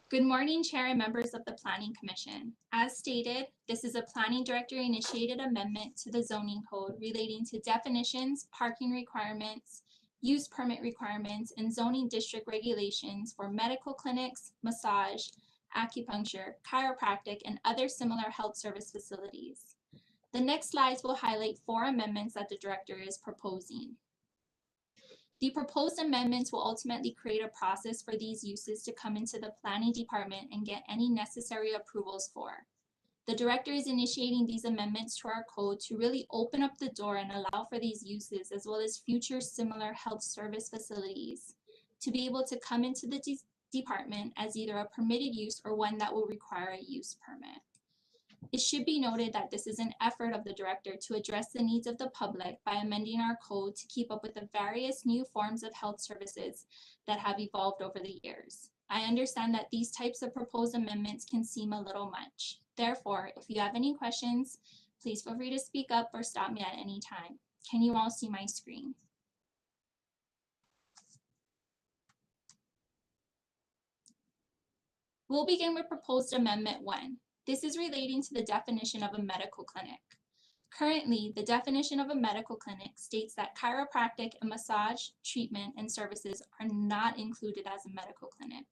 Good morning, Chair and members of the Planning Commission. As stated, this is a Planning Director initiated amendment to the zoning code relating to definitions, parking requirements, use permit requirements, and zoning district regulations for medical clinics, massage, acupuncture, chiropractic, and other similar health service facilities. The next slides will highlight 4 amendments that the director is proposing. The proposed amendments will ultimately create a process for these uses to come into the planning department and get any necessary approvals for. The director is initiating these amendments to our code to really open up the door and allow for these uses, as well as future similar health service facilities, to be able to come into the department as either a permitted use or one that will require a use permit. It should be noted that this is an effort of the director to address the needs of the public by amending our code to keep up with the various new forms of health services that have evolved over the years. I understand that these types of proposed amendments can seem a little much. Therefore, if you have any questions, please feel free to speak up or stop me at any time. Can you all see my screen? We'll begin with proposed amendment 1. This is relating to the definition of a medical clinic. Currently, the definition of a medical clinic states that chiropractic and massage treatment and services are not included as a medical clinic.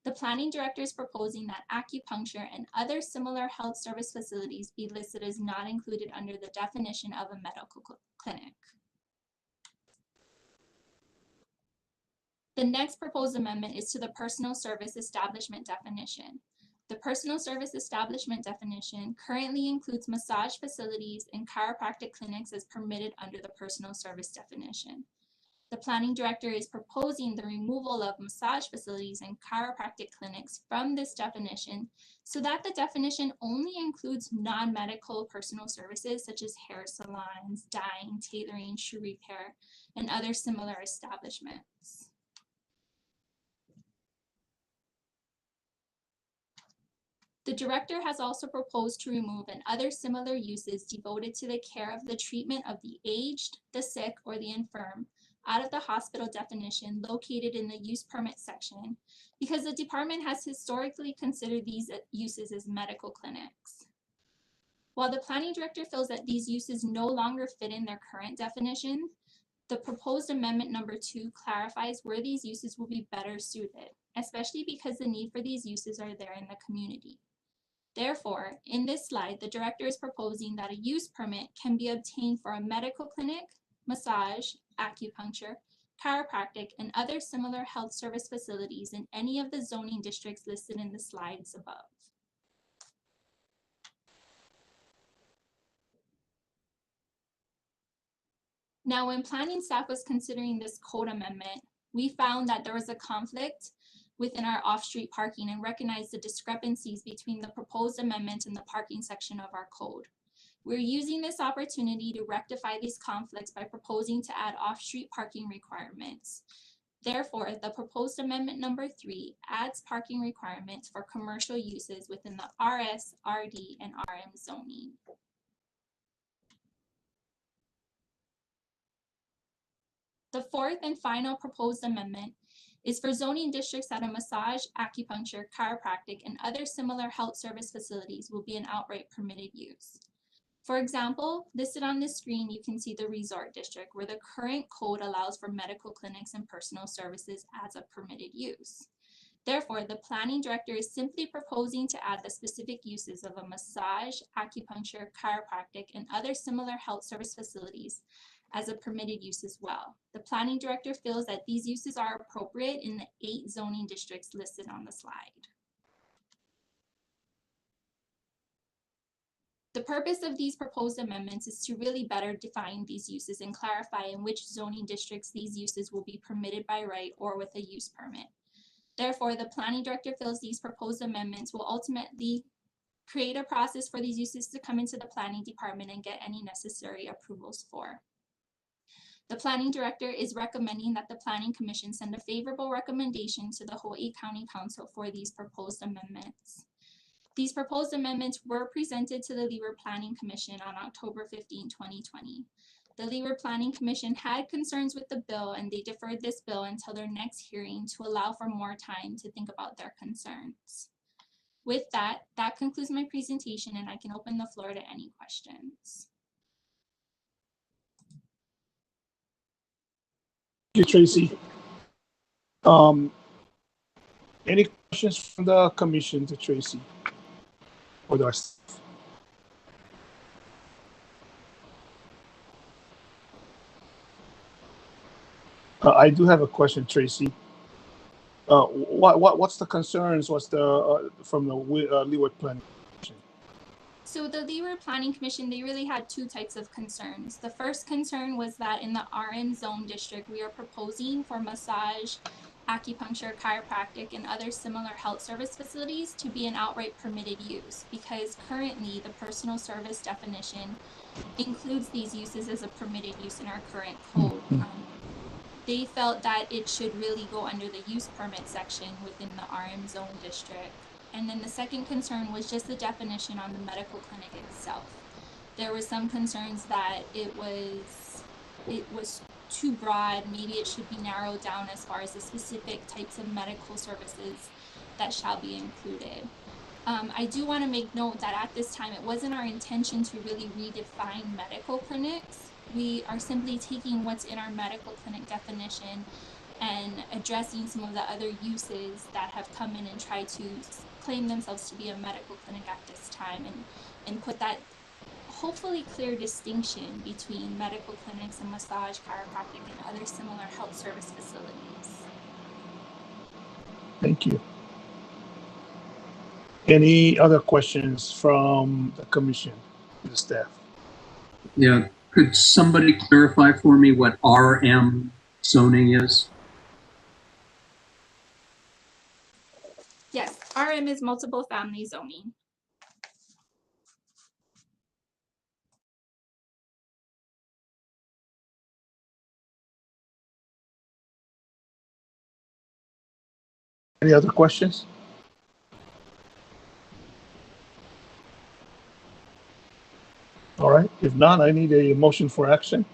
The planning director is proposing that acupuncture and other similar health service facilities be listed as not included under the definition of a medical clinic. The next proposed amendment is to the personal service establishment definition. The personal service establishment definition currently includes massage facilities and chiropractic clinics as permitted under the personal service definition. The planning director is proposing the removal of massage facilities and chiropractic clinics from this definition so that the definition only includes non-medical personal services such as hair salons, dyeing, tailoring, shoe repair, and other similar establishments. The director has also proposed to remove and other similar uses devoted to the care of the treatment of the aged, the sick, or the infirm out of the hospital definition located in the use permit section because the department has historically considered these uses as medical clinics. While the planning director feels that these uses no longer fit in their current definition, the proposed amendment number 2 clarifies where these uses will be better suited, especially because the need for these uses are there in the community. Therefore, in this slide, the director is proposing that a use permit can be obtained for a medical clinic, massage, acupuncture, chiropractic, and other similar health service facilities in any of the zoning districts listed in the slides above. Now, when planning staff was considering this code amendment, we found that there was a conflict within our off-street parking and recognized the discrepancies between the proposed amendment and the parking section of our code. We're using this opportunity to rectify these conflicts by proposing to add off-street parking requirements. Therefore, the proposed amendment number 3 adds parking requirements for commercial uses within the RS, RD, and RM zoning. The fourth and final proposed amendment is for zoning districts that a massage, acupuncture, chiropractic, and other similar health service facilities will be an outright permitted use. For example, listed on the screen, you can see the resort district where the current code allows for medical clinics and personal services as a permitted use. Therefore, the planning director is simply proposing to add the specific uses of a massage, acupuncture, chiropractic, and other similar health service facilities as a permitted use as well. The planning director feels that these uses are appropriate in the 8 zoning districts listed on the slide. The purpose of these proposed amendments is to really better define these uses and clarify in which zoning districts these uses will be permitted by right or with a use permit. Therefore, the planning director feels these proposed amendments will ultimately create a process for these uses to come into the planning department and get any necessary approvals for. The planning director is recommending that the Planning Commission send a favorable recommendation to the Hawaii County Council for these proposed amendments. These proposed amendments were presented to the Leeward Planning Commission on October 15, 2020. The Leeward Planning Commission had concerns with the bill and they deferred this bill until their next hearing to allow for more time to think about their concerns. With that, that concludes my presentation and I can open the floor to any questions. Thank you, Tracy. Any questions from the commission to Tracy or our staff? I do have a question, Tracy. What's the concerns? What's the from the Leeward Planning Commission? So the Leeward Planning Commission, they really had two types of concerns. The first concern was that in the RM zone district, we are proposing for massage, acupuncture, chiropractic, and other similar health service facilities to be an outright permitted use, because currently the personal service definition includes these uses as a permitted use in our current code. They felt that it should really go under the use permit section within the RM zone district. And then the second concern was just the definition on the medical clinic itself. There were some concerns that it was too broad. Maybe it should be narrowed down as far as the specific types of medical services that shall be included. I do want to make note that at this time, it wasn't our intention to really redefine medical clinics. We are simply taking what's in our medical clinic definition and addressing some of the other uses that have come in and tried to claim themselves to be a medical clinic at this time, and put that hopefully clear distinction between medical clinics and massage, chiropractic, and other similar health service facilities. Thank you. Any other questions from the commission, the staff? Yeah, could somebody clarify for me what RM zoning is? Yes, RM is multiple family zoning. Any other questions? All right, if not, I need a motion for action.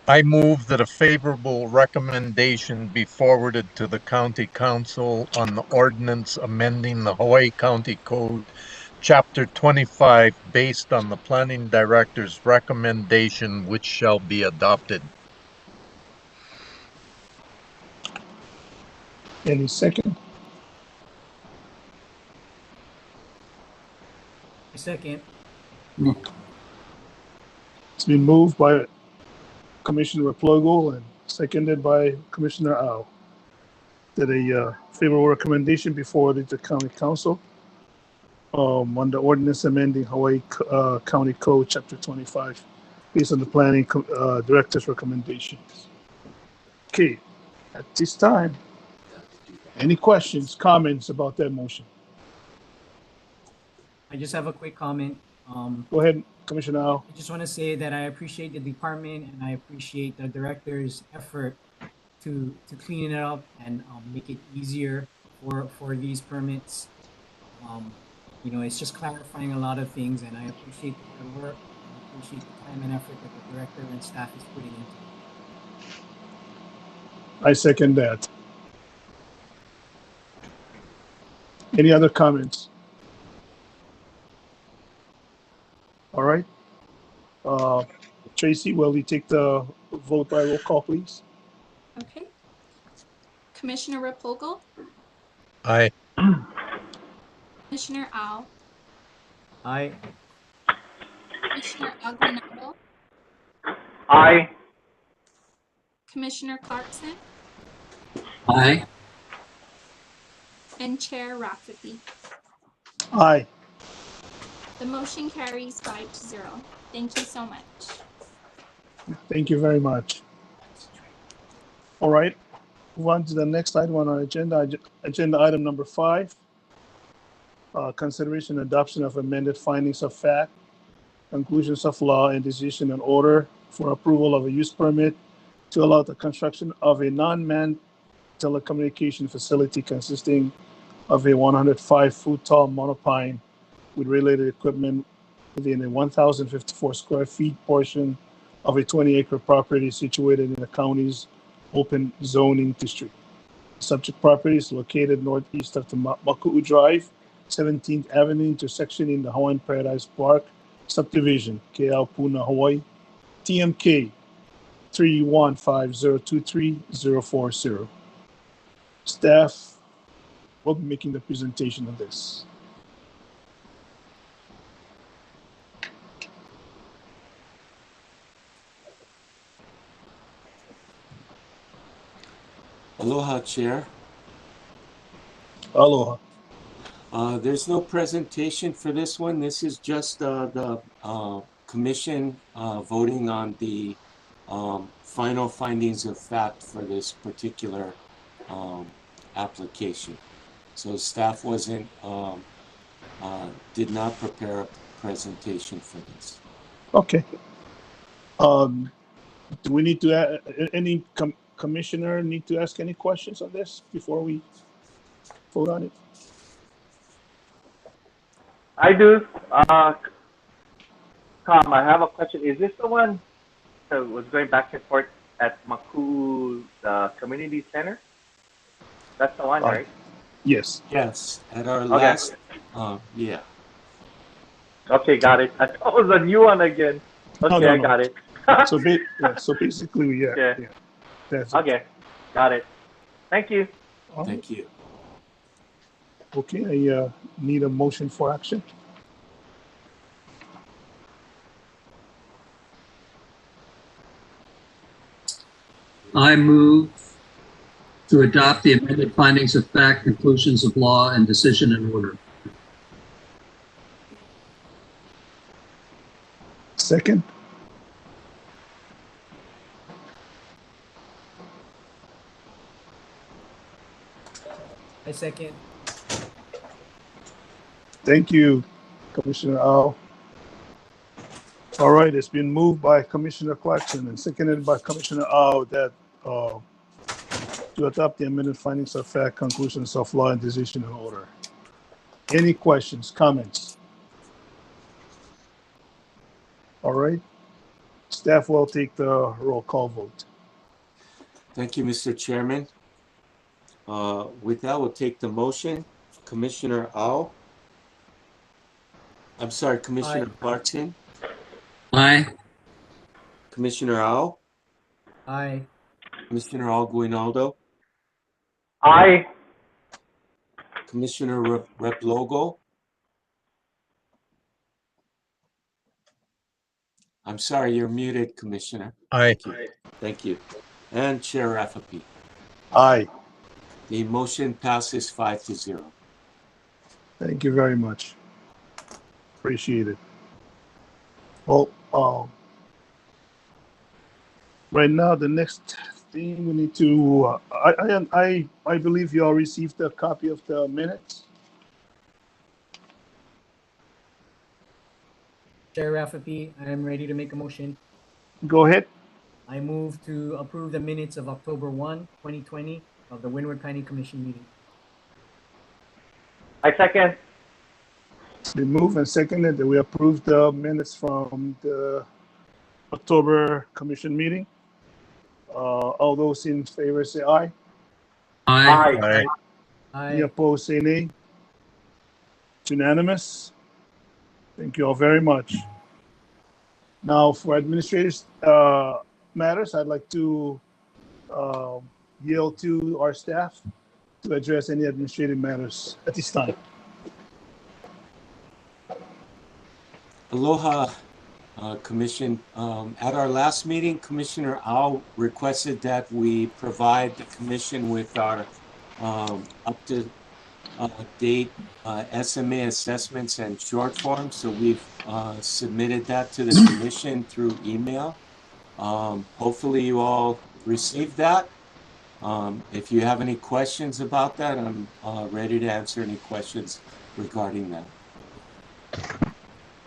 I move that a favorable recommendation be forwarded to the County Council on the ordinance amending the Hawaii County Code, Chapter 25, based on the Planning Director's recommendation, which shall be adopted. Any second? A second. It's been moved by Commissioner Replogo and seconded by Commissioner Au that a favorable recommendation be forwarded to County Council on the ordinance amending Hawaii County Code Chapter 25 based on the Planning Director's recommendations. Okay, at this time, any questions, comments about that motion? I just have a quick comment. Go ahead, Commissioner Au. I just want to say that I appreciate the department and I appreciate the director's effort to clean it up and make it easier for these permits. You know, it's just clarifying a lot of things, and I appreciate the hard work. I appreciate the time and effort that the director and staff is putting into it. I second that. Any other comments? All right. Tracy, will you take the vote by roll call, please? Okay. Commissioner Replogo? Aye. Commissioner Au? Aye. Commissioner Aguinaldo? Aye. Commissioner Clarkson? Aye. And Chair Rafferty. Aye. The motion carries 5-0. Thank you so much. Thank you very much. All right. Move on to the next item on our agenda. Agenda item number 5. Consideration and adoption of amended findings of fact, conclusions of law, and decision and order for approval of a use permit to allow the construction of a non-manned telecommunication facility consisting of a 105-foot tall monopine with related equipment within a 1,054 square feet portion of a 20-acre property situated in the county's open zoning district. Subject property is located northeast of the Maku'u Drive, 17th Avenue intersection in the Hawaiian Paradise Park subdivision, Keaupuna, Hawaii. TMK 315-023-040. Staff will be making the presentation of this. Aloha, Chair. Aloha. There's no presentation for this one. This is just the commission voting on the final findings of fact for this particular application. So staff wasn't, did not prepare a presentation for this. Okay. Do we need to add, any commissioner need to ask any questions on this before we vote on it? I do. Tom, I have a question. Is this the one that was going back and forth at Maku, the community center? That's the one, right? Yes. Yes, at our last, yeah. Okay, got it. I thought it was a new one again. Okay, No. I got it. So, so basically, yeah. That's it. Okay, got it. Thank you. Thank you. Okay, I need a motion for action. I move to adopt the amended findings of fact, conclusions of law, and decision in order. Second. I second. Thank you, Commissioner Au. All right, it's been moved by Commissioner Clarkson and seconded by Commissioner Au that to adopt the amended findings of fact, conclusions of law, and decision in order. Any questions, comments? All right, staff will take the roll call vote. Thank you, Mr. Chairman. With that, we'll take the motion. Commissioner Au. I'm sorry, Commissioner Clarkson. Aye. Commissioner Au. Aye. Commissioner Alguinaldo. Aye. Commissioner Replogo. I'm sorry, you're muted, Commissioner. Aye. Thank you. And Chair Rafferty. Aye. The motion passes 5-0. Thank you very much. Appreciate it. Well, right now, the next thing we need to, I believe you all received a copy of the minutes. Chair Rafferty, I am ready to make a motion. Go ahead. I move to approve the minutes of October 1, 2020 of the Windward Planning Commission meeting. I second. It's been moved and seconded that we approve the minutes from the October commission meeting. All those in favor say aye. Aye. Aye. Any Aye. opposed say nay. It's unanimous. Thank you all very much. Now for administrative matters, I'd like to yield to our staff to address any administrative matters at this time. Aloha, Commission. At our last meeting, Commissioner Au requested that we provide the Commission with our up-to-date SMA assessments and short forms. So we've submitted that to the Commission through email. Hopefully you all received that. If you have any questions about that, I'm ready to answer any questions regarding that.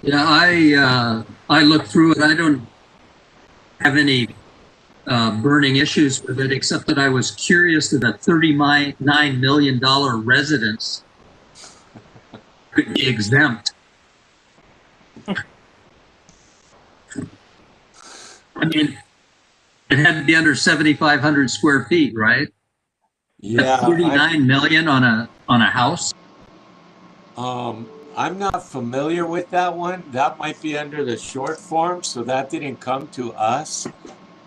Yeah, I looked through it. I don't have any burning issues with it, except that I was curious that a $39 million residence could be exempt. I mean, it had to be under 7,500 square feet, right? Yeah. 39 million on a house. I'm not familiar with that one. That might be under the short form, so that didn't come to us.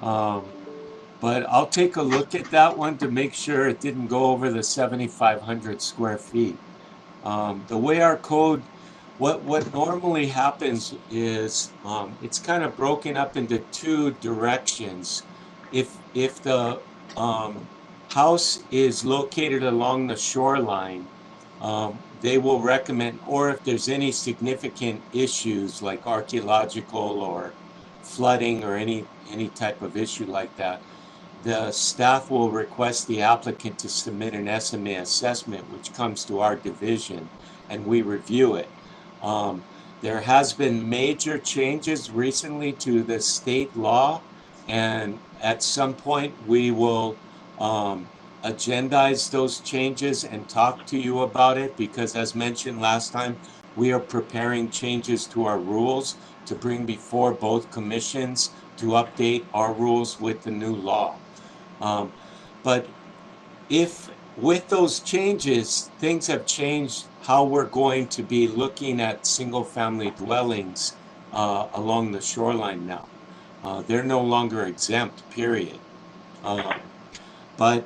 But I'll take a look at that one to make sure it didn't go over the 7,500 square feet. The way our code, what normally happens is it's kind of broken up into two directions. If the house is located along the shoreline, they will recommend, or if there's any significant issues like archaeological or flooding or any type of issue like that, the staff will request the applicant to submit an SMA assessment, which comes to our division, and we review it. There has been major changes recently to the state law, and at some point we will agendize those changes and talk to you about it, because as mentioned last time, we are preparing changes to our rules to bring before both commissions to update our rules with the new law. But if with those changes, things have changed how we're going to be looking at single family dwellings along the shoreline now. They're no longer exempt, period. But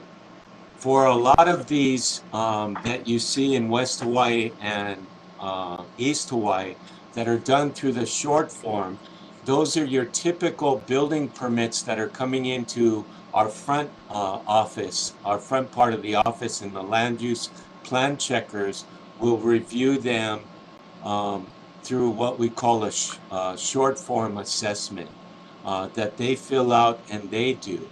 for a lot of these that you see in West Hawaii and East Hawaii that are done through the short form, those are your typical building permits that are coming into our front office, our front part of the office, and the land use plan checkers will review them through what we call a short form assessment that they fill out and they do.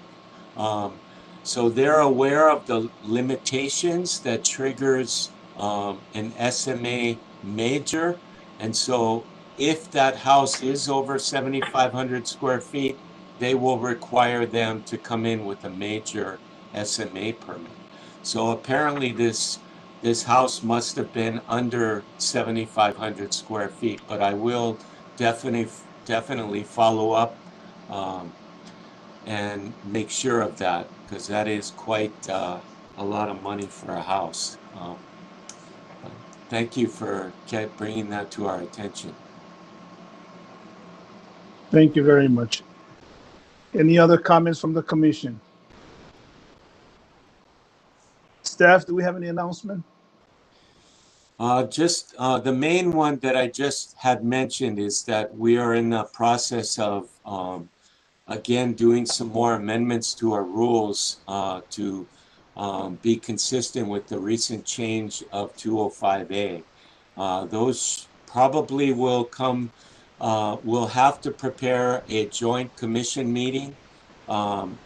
So they're aware of the limitations that triggers an SMA major. And so if that house is over 7,500 square feet, they will require them to come in with a major SMA permit. So apparently this house must have been under 7,500 square feet, but I will definitely follow up and make sure of that, because that is quite a lot of money for a house. Thank you for bringing that to our attention. Thank you very much. Any other comments from the commission? Staff, do we have any announcement? Just the main one that I just had mentioned is that we are in the process of again, doing some more amendments to our rules to be consistent with the recent change of 205A. Those probably will come, we'll have to prepare a joint commission meeting.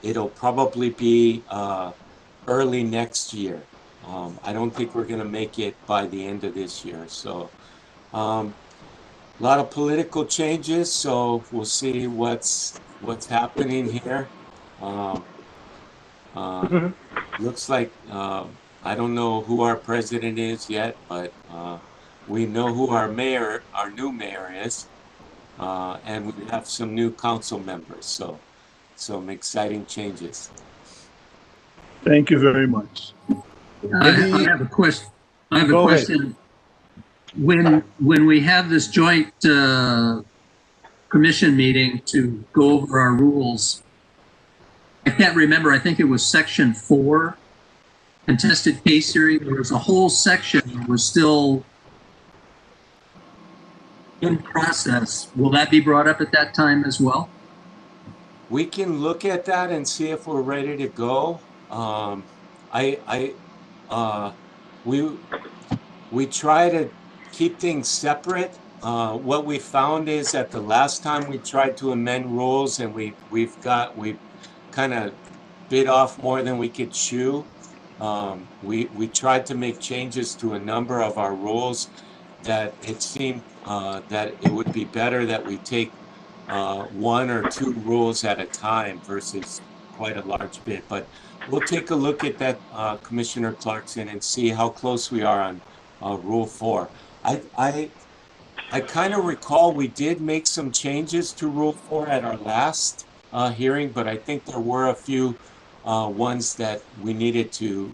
It'll probably be early next year. I don't think we're going to make it by the end of this year. So a lot of political changes, so we'll see what's happening here. Looks like I don't know who our president is yet, but we know who our new mayor is, and we have some new council members. So some exciting changes. Thank you very much. I have a question. Go ahead. When we have this joint commission meeting to go over our rules, I can't remember, I think it was section 4, contested case hearing. There was a whole section that was still in process. Will that be brought up at that time as well? We can look at that and see if we're ready to go. We try to keep things separate. What we found is that the last time we tried to amend rules and we kind of bit off more than we could chew. We tried to make changes to a number of our rules that it seemed that it would be better that we take 1 or 2 rules at a time versus quite a large bit. But we'll take a look at that, Commissioner Clarkson, and see how close we are on Rule 4. I kind of recall we did make some changes to Rule 4 at our last hearing, but I think there were a few ones that we needed to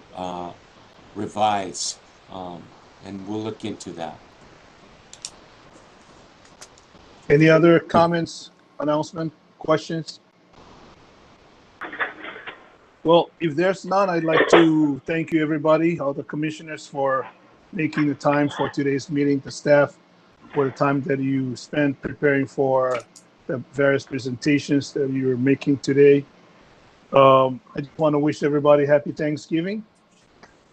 revise, and we'll look into that. Any other comments, announcement, questions? Well, if there's none, I'd like to thank you, everybody, all the commissioners, for making the time for today's meeting, the staff for the time that you spent preparing for the various presentations that you're making today. I just want to wish everybody happy Thanksgiving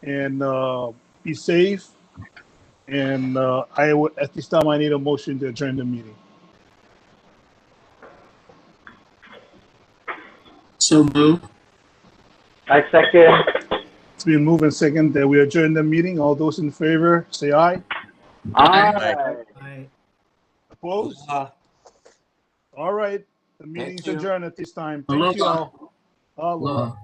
and be safe. And at this time, I need a motion to adjourn the meeting. So move. I second. It's been moved and second that we adjourn the meeting. All those in favor, say aye. Aye. Opposed? All right. The meeting's you. adjourned at this time. Aloha. Thank you all. Aloha. Aloha.